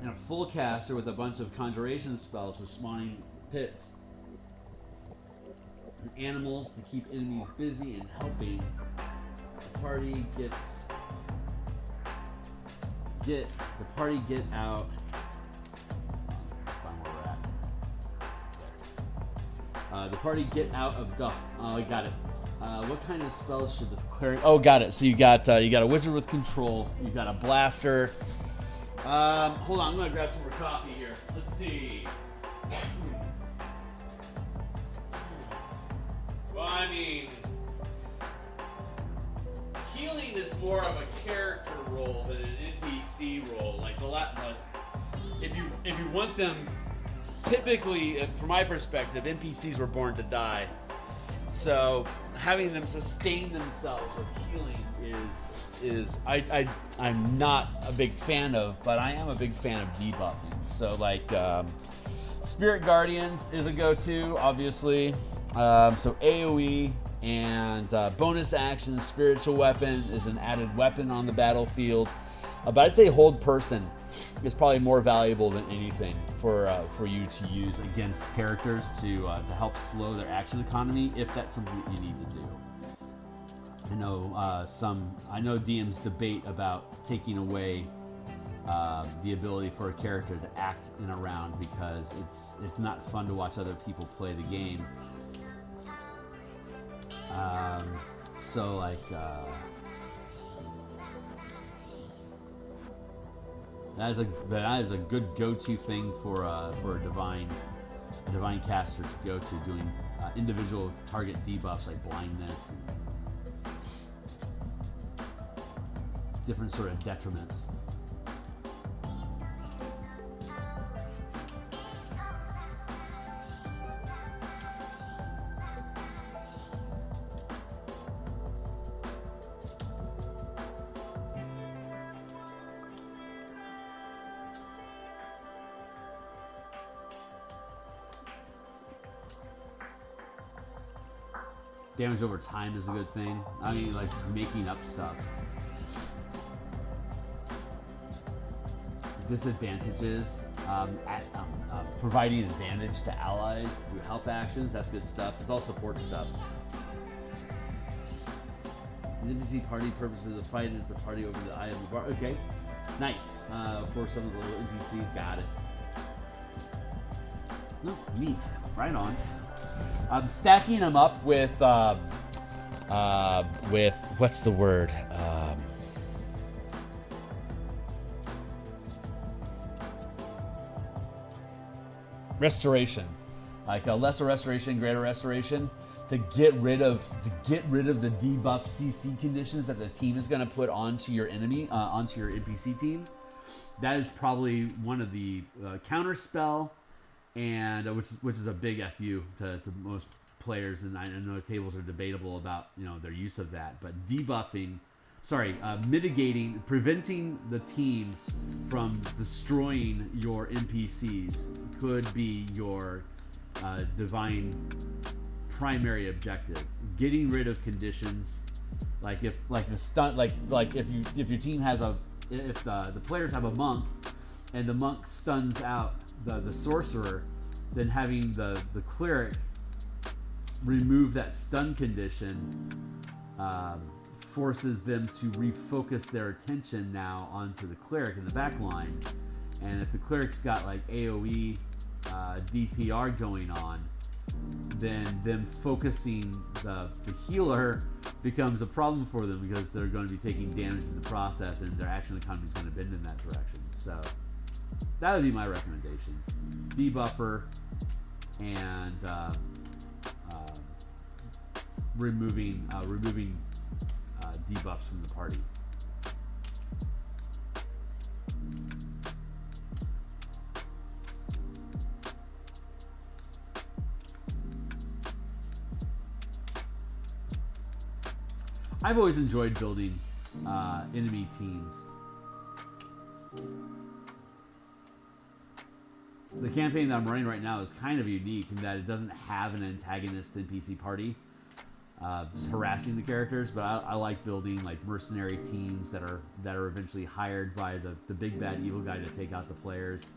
And a full caster with a bunch of conjuration spells with spawning pits. And animals to keep enemies busy and helping. The party get out. Find where we're at. The party get out of duck. Oh, I got it. What kind of spells should the cleric? Oh, got it. So you got a wizard with control. You got a blaster. Hold on, I'm gonna grab some more coffee here. Let's see. Well, I mean, healing is more of a character role than an NPC role. Like if you want them, typically, from my perspective, NPCs were born to die. So having them sustain themselves with healing is I'm not a big fan of, but I am a big fan of debuffing. So like Spirit Guardians is a go-to, obviously. So AoE and bonus action, Spiritual Weapon is an added weapon on the battlefield. But I'd say Hold Person is probably more valuable than anything for you to use against characters to help slow their action economy, if that's something that you need to do. I know DMs debate about taking away the ability for a character to act in a round because it's not fun to watch other people play the game. So like. That is a good go-to thing for a divine caster to go to, doing individual target debuffs like blindness and different sort of detriments. Damage over time is a good thing. I mean, like just making up stuff. Disadvantages, providing advantage to allies through help actions. That's good stuff. It's all support stuff. The NPC party purpose of the fight is the party over the eye of the bar. Okay, nice. For some of the NPCs, got it. No, neat. Right on. Stacking them up with what's the word? Restoration, like a lesser restoration, greater restoration, to get rid of the debuff CC conditions that the team is going to put onto your enemy, onto your NPC team. That is probably one of the counter spell. And which is a big FU to most players, and I know tables are debatable about their use of that. But mitigating, preventing the team from destroying your NPCs could be your divine primary objective. Getting rid of conditions, like if the stun, like if your team has if the players have a monk, and the monk stuns out the sorcerer, then having the cleric remove that stun condition forces them to refocus their attention now onto the cleric in the back line. And if the cleric's got like AoE DPR going on, then them focusing the healer becomes a problem for them, because they're going to be taking damage in the process, and their action economy is going to bend in that direction. So that would be my recommendation: debuffer and removing debuffs from the party. I've always enjoyed building enemy teams. The campaign that I'm running right now is kind of unique in that it doesn't have an antagonist NPC party just harassing the characters, but I like building like mercenary teams that are eventually hired by the big bad evil guy to take out the players,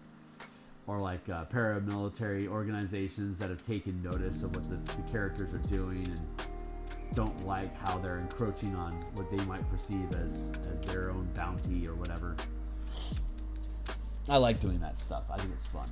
or like paramilitary organizations that have taken notice of what the characters are doing and don't like how they're encroaching on what they might perceive as their own bounty or whatever. I like doing that stuff. I think it's fun.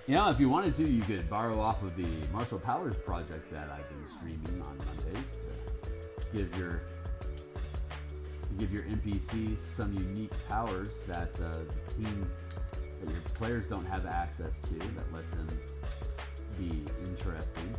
You know, if you wanted to, you could borrow off of the Martial Powers project that I've been streaming on Mondays to give your NPCs some unique powers that the team, that your players don't have access to, that let them be interesting.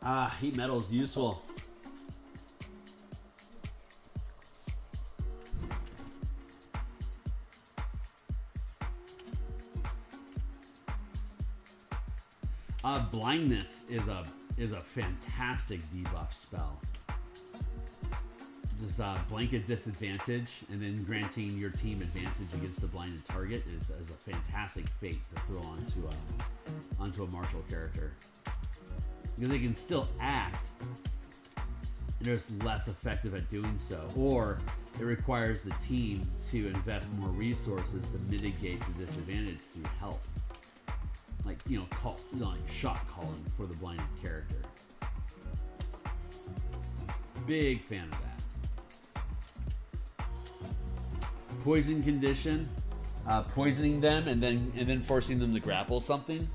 Ah, heat metal is useful. Blindness is a fantastic debuff spell. Just blanket disadvantage, and then granting your team advantage against the blinded target is a fantastic fate to throw onto a martial character, because they can still act. They're just less effective at doing so, or it requires the team to invest more resources to mitigate the disadvantage through help. Like, like shot calling for the blinded character. Big fan of that. Poison condition, poisoning them and then forcing them to grapple something.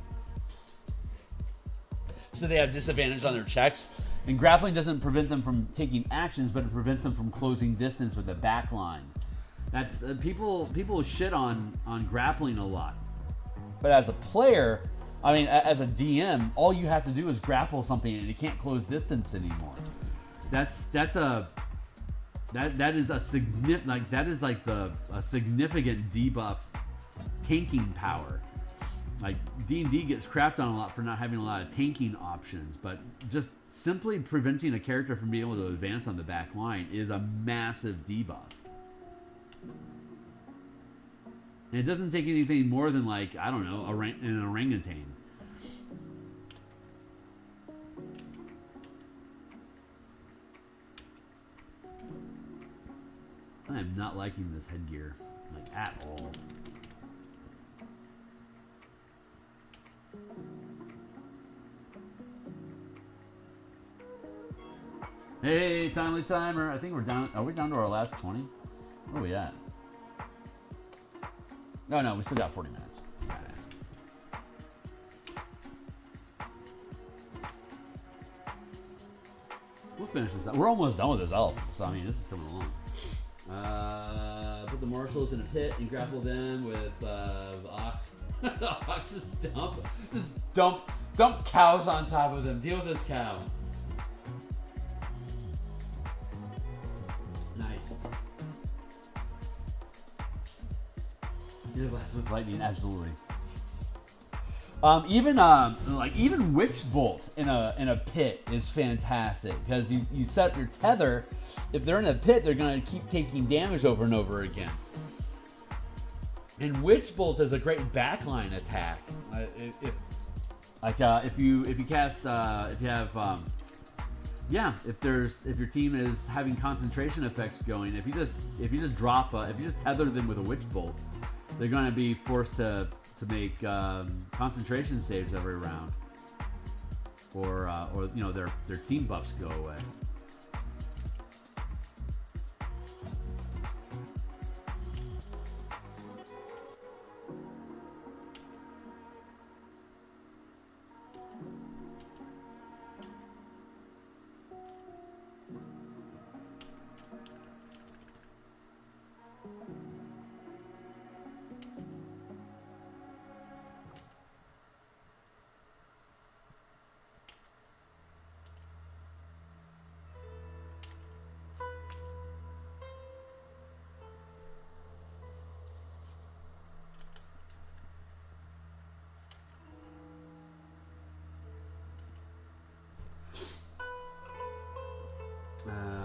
So they have disadvantage on their checks. And grappling doesn't prevent them from taking actions, but it prevents them from closing distance with a backline. That's people shit on grappling a lot. But as a player, I mean, as a DM, all you have to do is grapple something, and you can't close distance anymore. That is a significant a significant debuff tanking power. Like D&D gets crapped on a lot for not having a lot of tanking options, but just simply preventing a character from being able to advance on the back line is a massive debuff. And it doesn't take anything more than, like, I don't know, an orangutan. I am not liking this headgear, like, at all. Hey, timely timer. I think we're down. Are we down to our last 20? Where are we at? No, we still got 40 minutes. We'll finish this up. We're almost done with this elf, so I mean, this is coming along. Put the marshals in a pit and grapple them with the ox. The ox just dump cows on top of them. Deal with this cow. Nice. Blast with lightning, absolutely. Even Witch Bolt in a pit is fantastic, because you set your tether. If they're in a pit, they're gonna keep taking damage over and over again. And Witch Bolt is a great backline attack. If your team is having concentration effects going, if you just tether them with a Witch Bolt, they're going to be forced to make concentration saves every round, or their team buffs go away.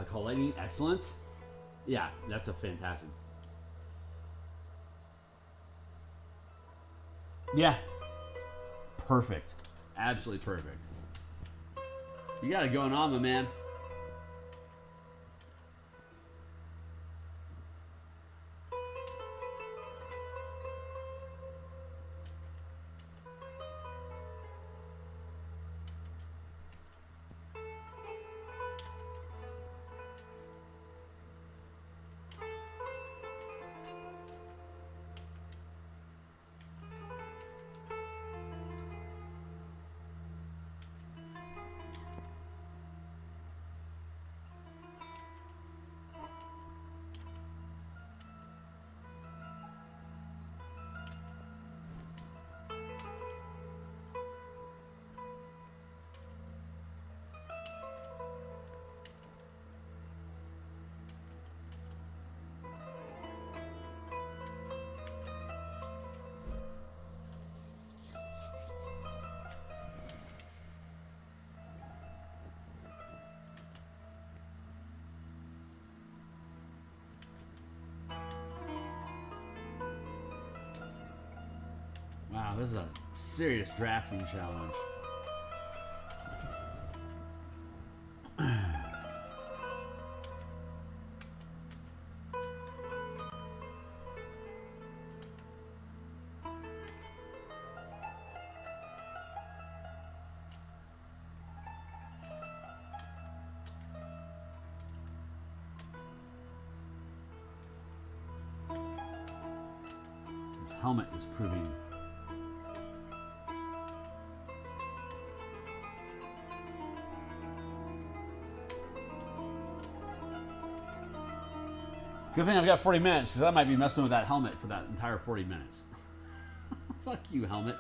Call lightning, excellent. Yeah, that's a fantastic. Yeah, perfect, absolutely perfect. You got it going on, my man. this is a serious drafting challenge. This helmet is proving good thing I've got 40 minutes, because I might be messing with that helmet for that entire 40 minutes. Fuck you, helmet.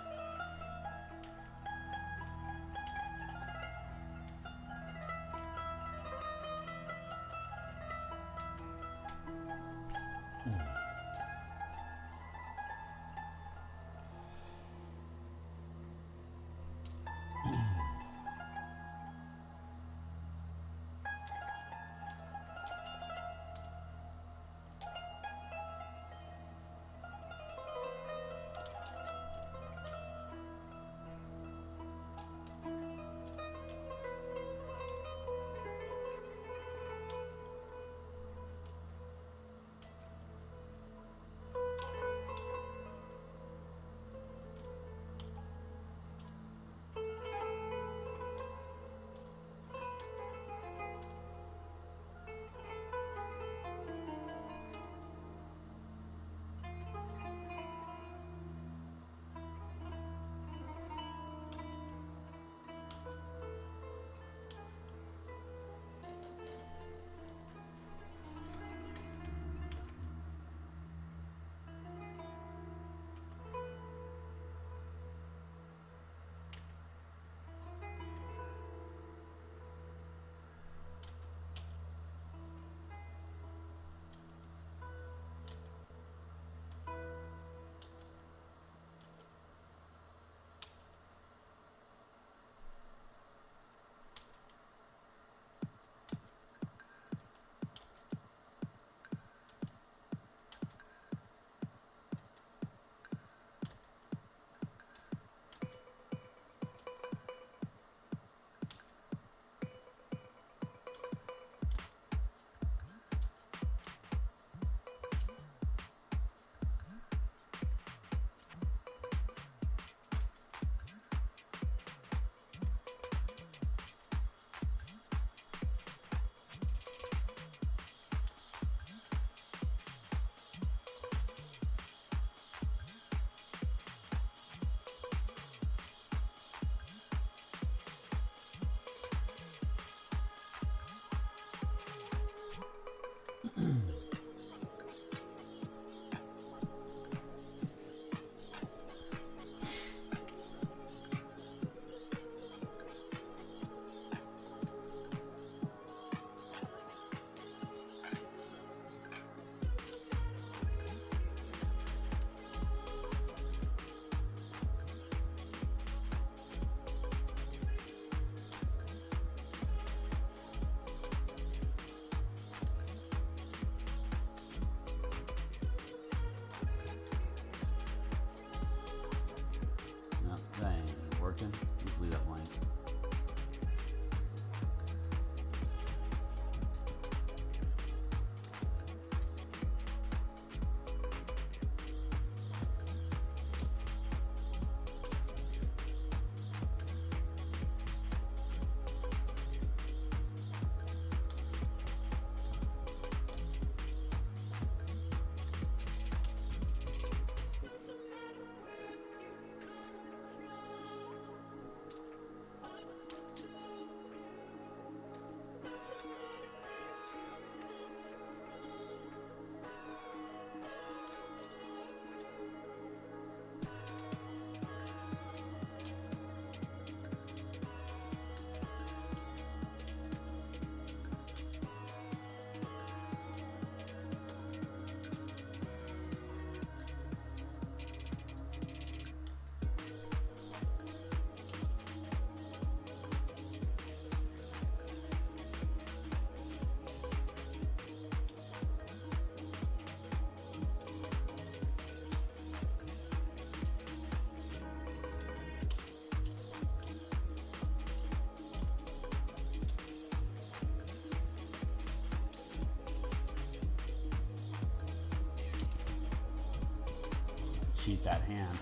cheat that hand.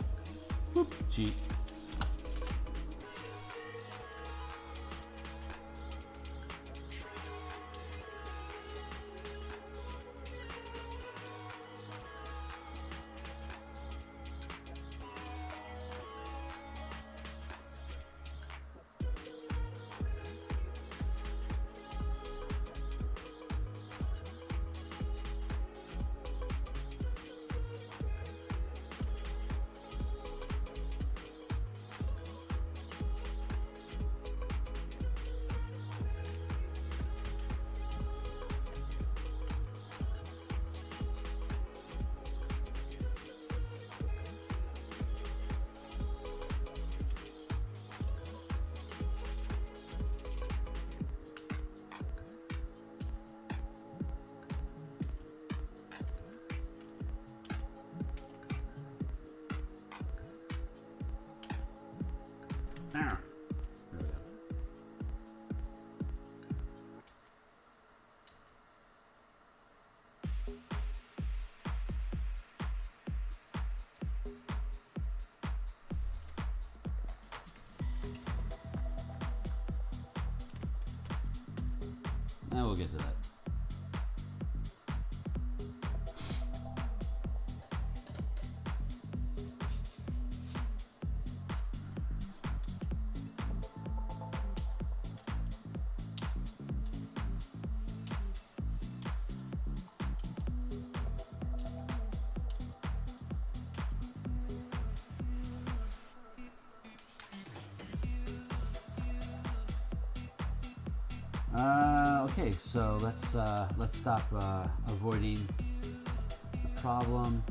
Whoop, cheat. There we go. Now we'll get to that. Okay, so let's stop avoiding the problem.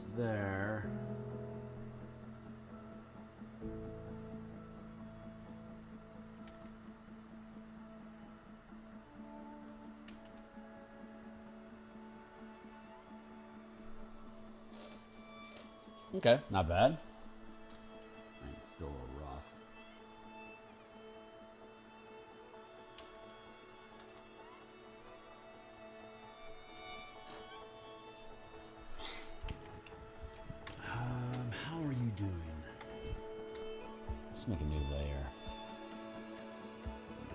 almost there. Okay, not bad. It's still a little rough. How are you doing? Let's make a new layer.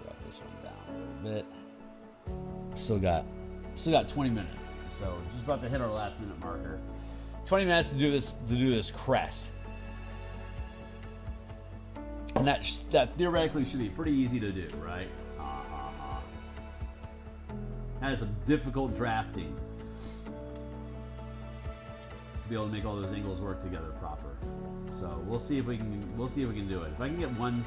Drop this one down a little bit. Still got 20 minutes, so we're just about to hit our last minute marker. 20 minutes to do this crest, and that theoretically should be pretty easy to do, right? That is some difficult drafting to be able to make all those angles work together proper. So we'll see if we can do it. If I can get one,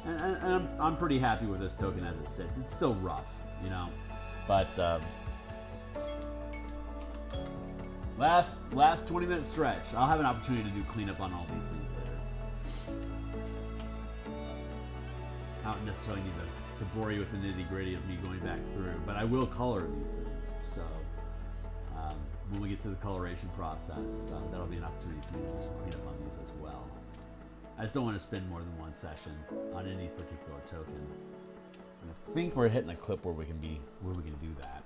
and I'm pretty happy with this token as it sits. It's still rough, you know, but. Last 20-minute stretch. I'll have an opportunity to do cleanup on all these things later. I don't necessarily need to bore you with the nitty-gritty of me going back through, but I will color these things. So when we get to the coloration process, that'll be an opportunity for me to do some cleanup on these as well. I just don't want to spend more than one session on any particular token. And I think we're hitting a clip where we can do that.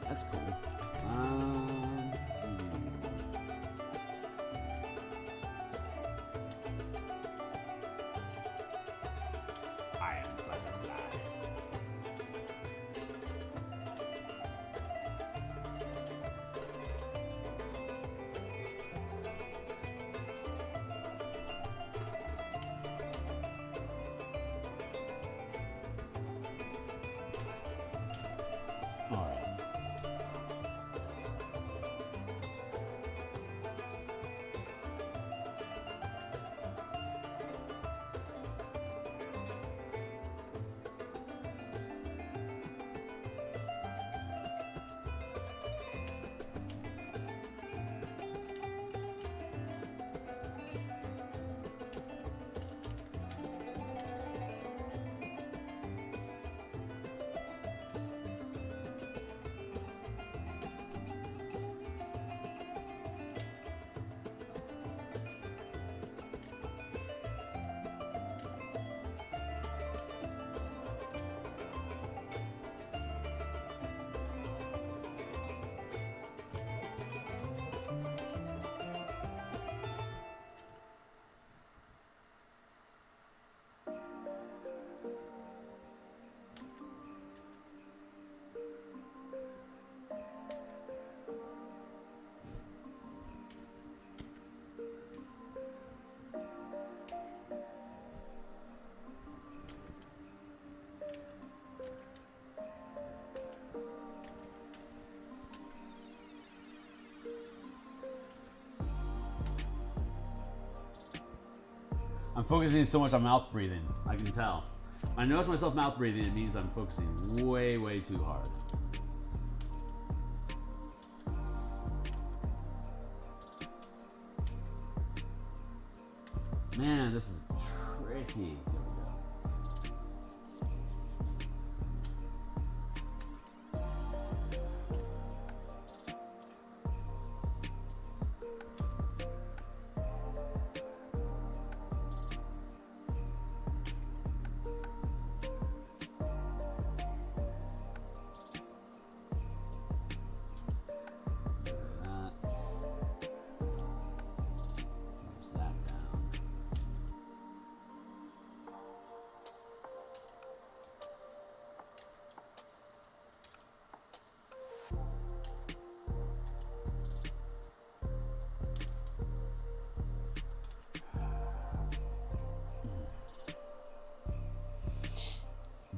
That's cool. I am butterfly. All right. focusing so much on mouth breathing. I can tell. When I notice myself mouth breathing, it means I'm focusing way, way too hard. Man, this is tricky. There we go.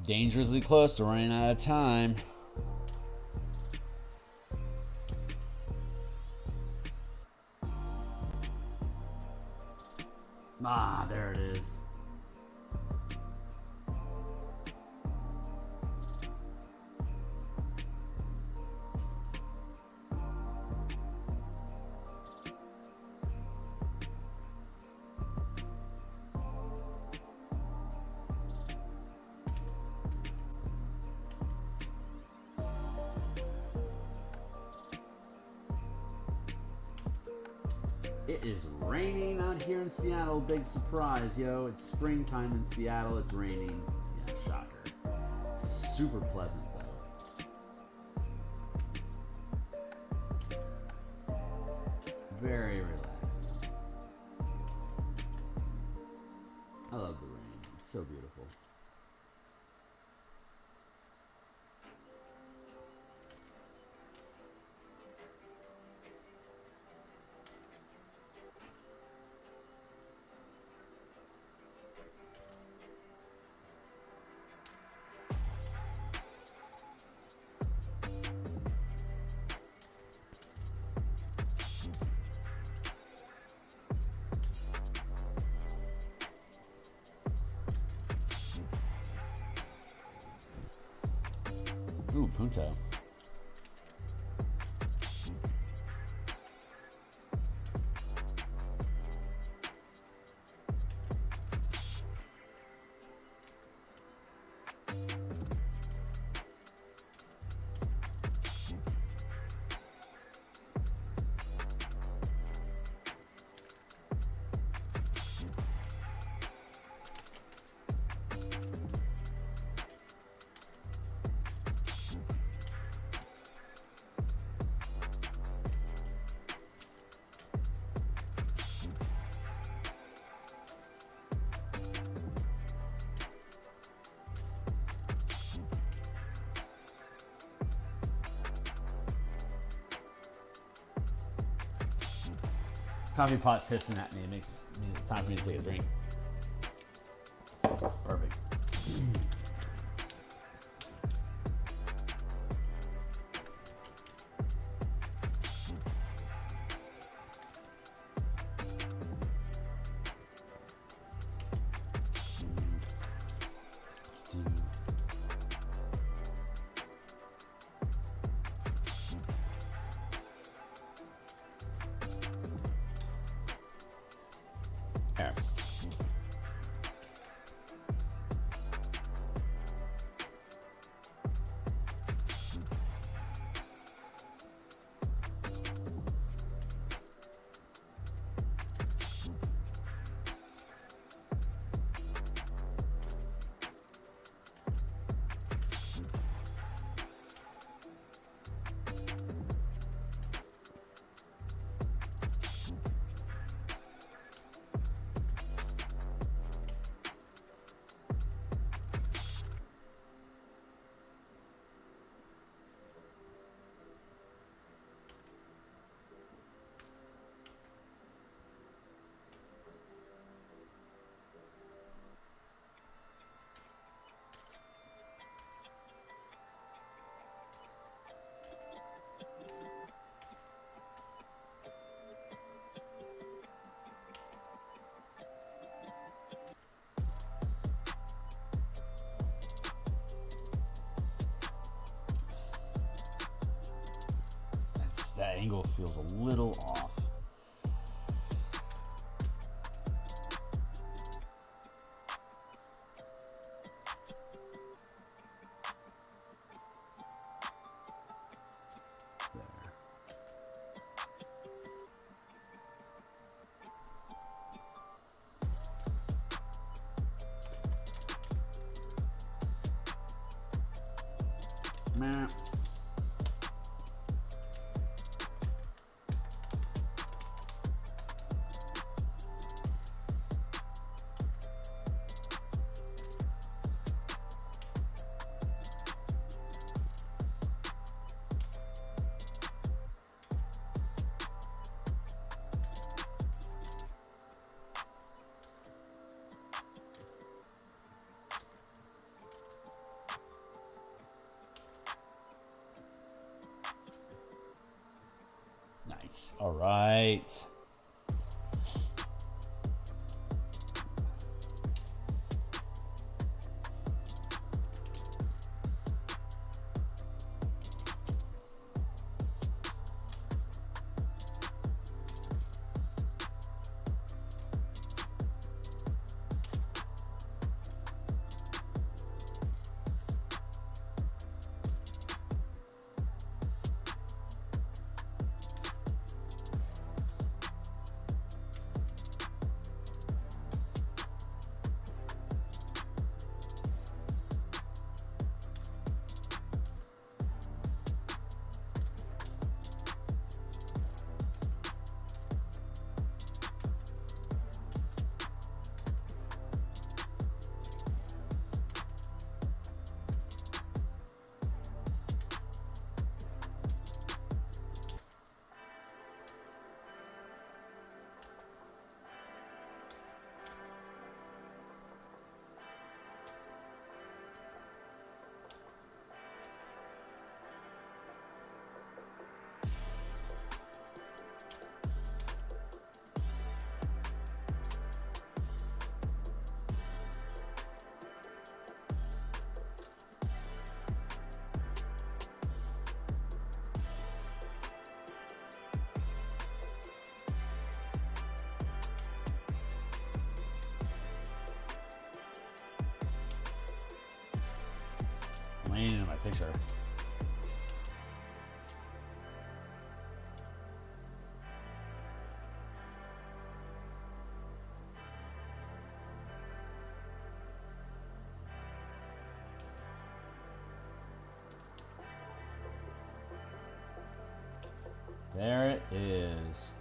Dangerously close to running out of time. Ah, there it is. It is raining out here in Seattle. Big surprise, yo. It's springtime in Seattle. It's raining. Yeah, shocker. Super pleasant, though. Very relaxing. I love the rain. It's so beautiful. Ooh, Punto. Coffee pot's hissing at me. It means it's time for me to take a drink. Perfect. There. angle feels a little off. Meh. Nice. All right. Leaning into my picture. There it is.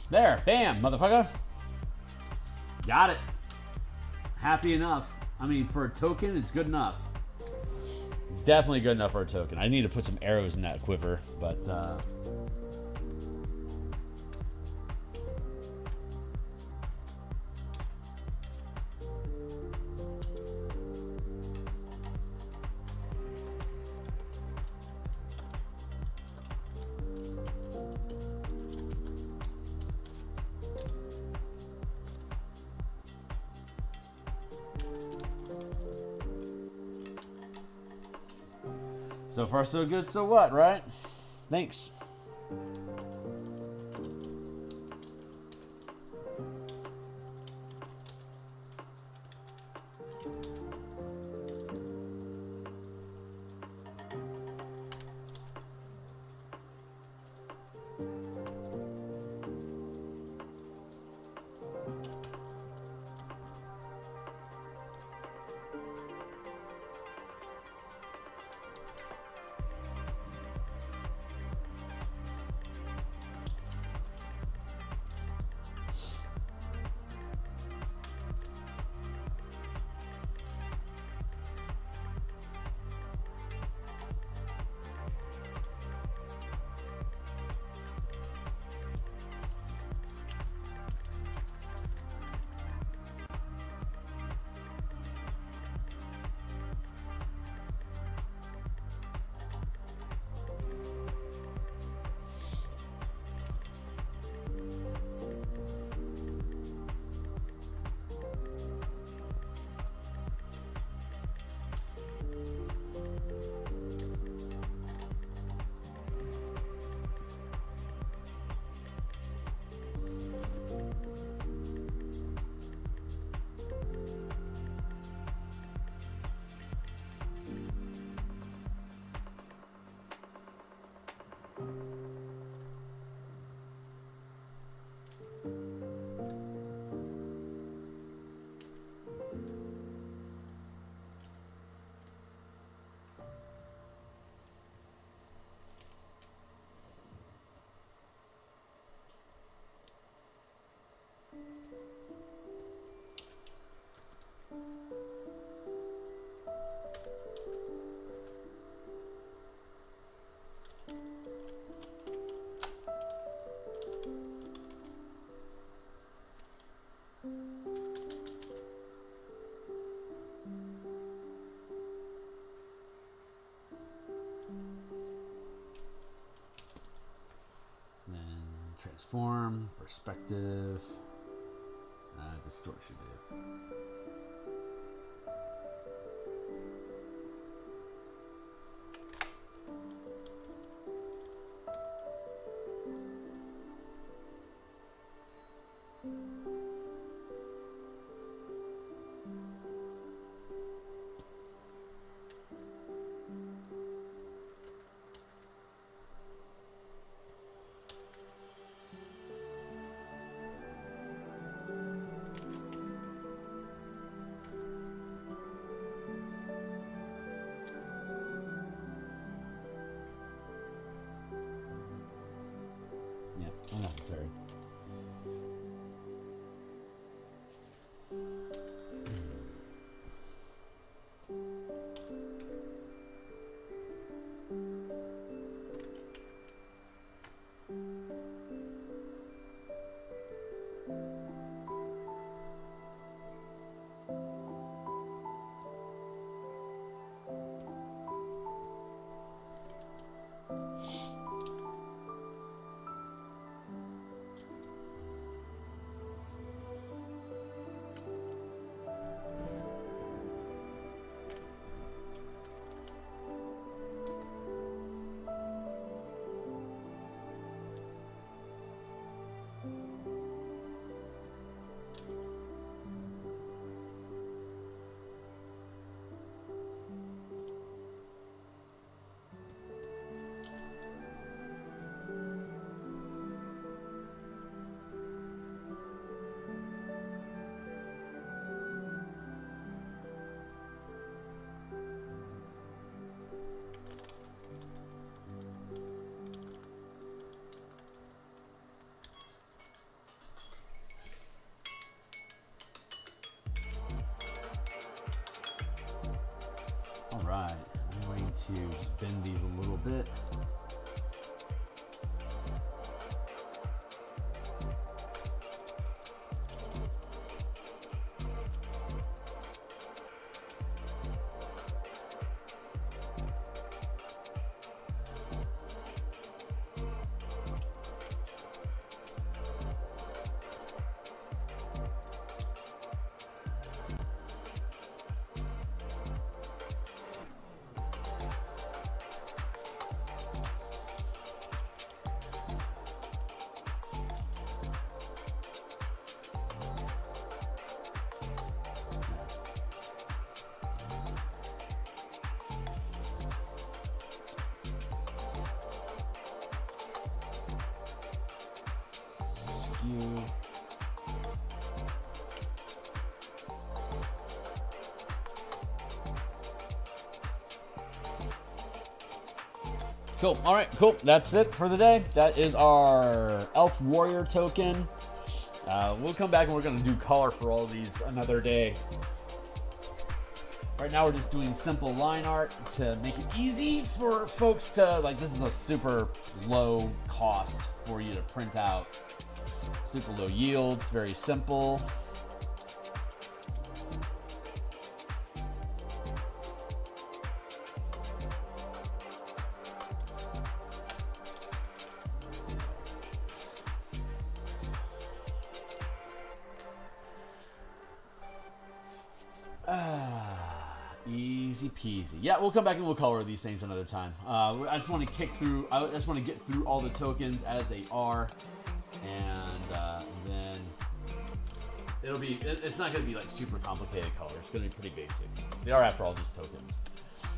There, bam, motherfucker. Got it. Happy enough. I mean, for a token, it's good enough. Definitely good enough for a token. I need to put some arrows in that quiver, but so far so good, so what, right? Thanks. Transform, perspective, distortion. Unnecessary. right. I'm going to spin these a little bit. Cool. All right, cool. That's it for the day. That is our Elf Warrior token. We'll come back and we're going to do color for all these another day. Right now we're just doing simple line art to make it easy for folks to, like, this is a super low cost for you to print out. Super low yield, very simple. Easy peasy. Yeah, we'll come back and we'll color these things another time. I just want to kick through. I just want to get through all the tokens as they are, and then it'll be. It's not going to be like super complicated color. It's going to be pretty basic. They are, after all, just tokens.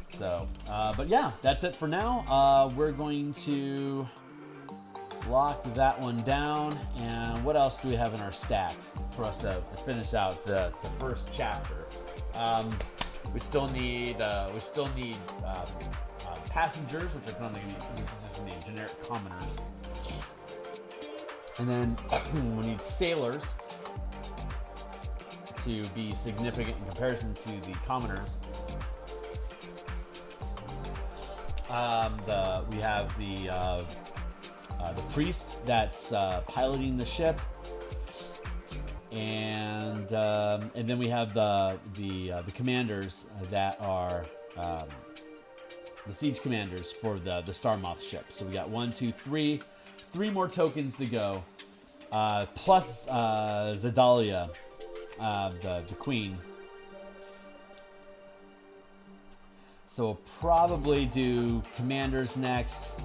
So, but yeah, that's it for now. We're going to lock that one down. And what else do we have in our stack for us to finish out the first chapter? We still need passengers, which are going to be, this is just the generic commoners, and then we need sailors to be significant in comparison to the commoners. We have the priest that's piloting the ship. And then we have the commanders that are the siege commanders for the Starmoth ship. So we got 1, 2, 3 more tokens to go, plus Zedalia, the queen. So we'll probably do commanders next.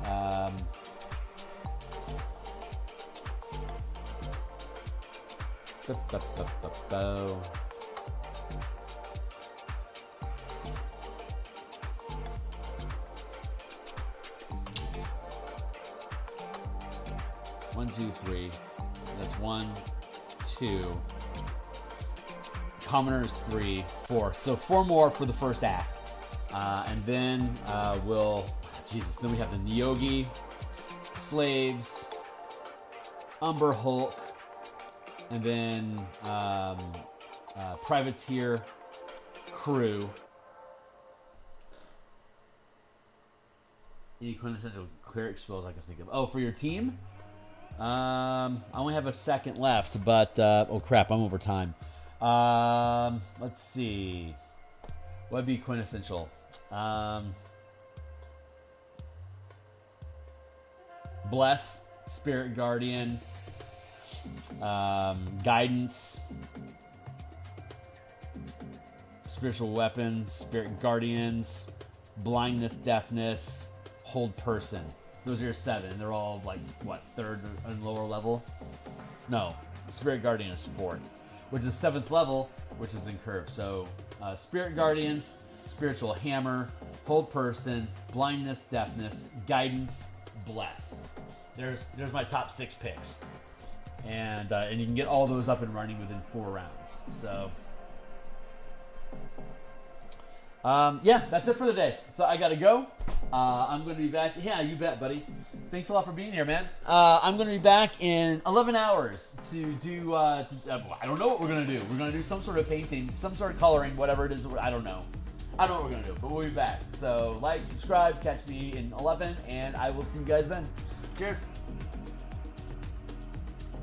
One, two, three. That's 1, 2. Commoners 3, 4. So 4 more for the first act, and then Then we have the Neogi, slaves, Umber Hulk. And then privateer, crew. Any quintessential cleric spells I can think of? Oh, for your team? I only have a second left, but oh crap, I'm over time. Let's see. What'd be quintessential? Bless, Spirit Guardian. Guidance, spiritual weapons, spirit guardians, blindness, deafness, hold person. Those are your 7. They're all like what, 3rd and lower level? No, spirit guardian is 4th, which is 7th level, which is in curve. So spirit guardians, spiritual hammer, hold person, blindness, deafness, guidance, bless. There's my top 6 picks. And you can get all those up and running within 4 rounds. So, yeah, that's it for the day. So I gotta go. I'm gonna be back. Yeah, you bet, buddy. Thanks a lot for being here, man. I'm gonna be back in 11 hours to do. I don't know what we're gonna do. We're gonna do some sort of painting, some sort of coloring, whatever it is. I don't know. I don't know what we're going to do, but we'll be back. So like, subscribe, catch me in 11, and I will see you guys then. Cheers.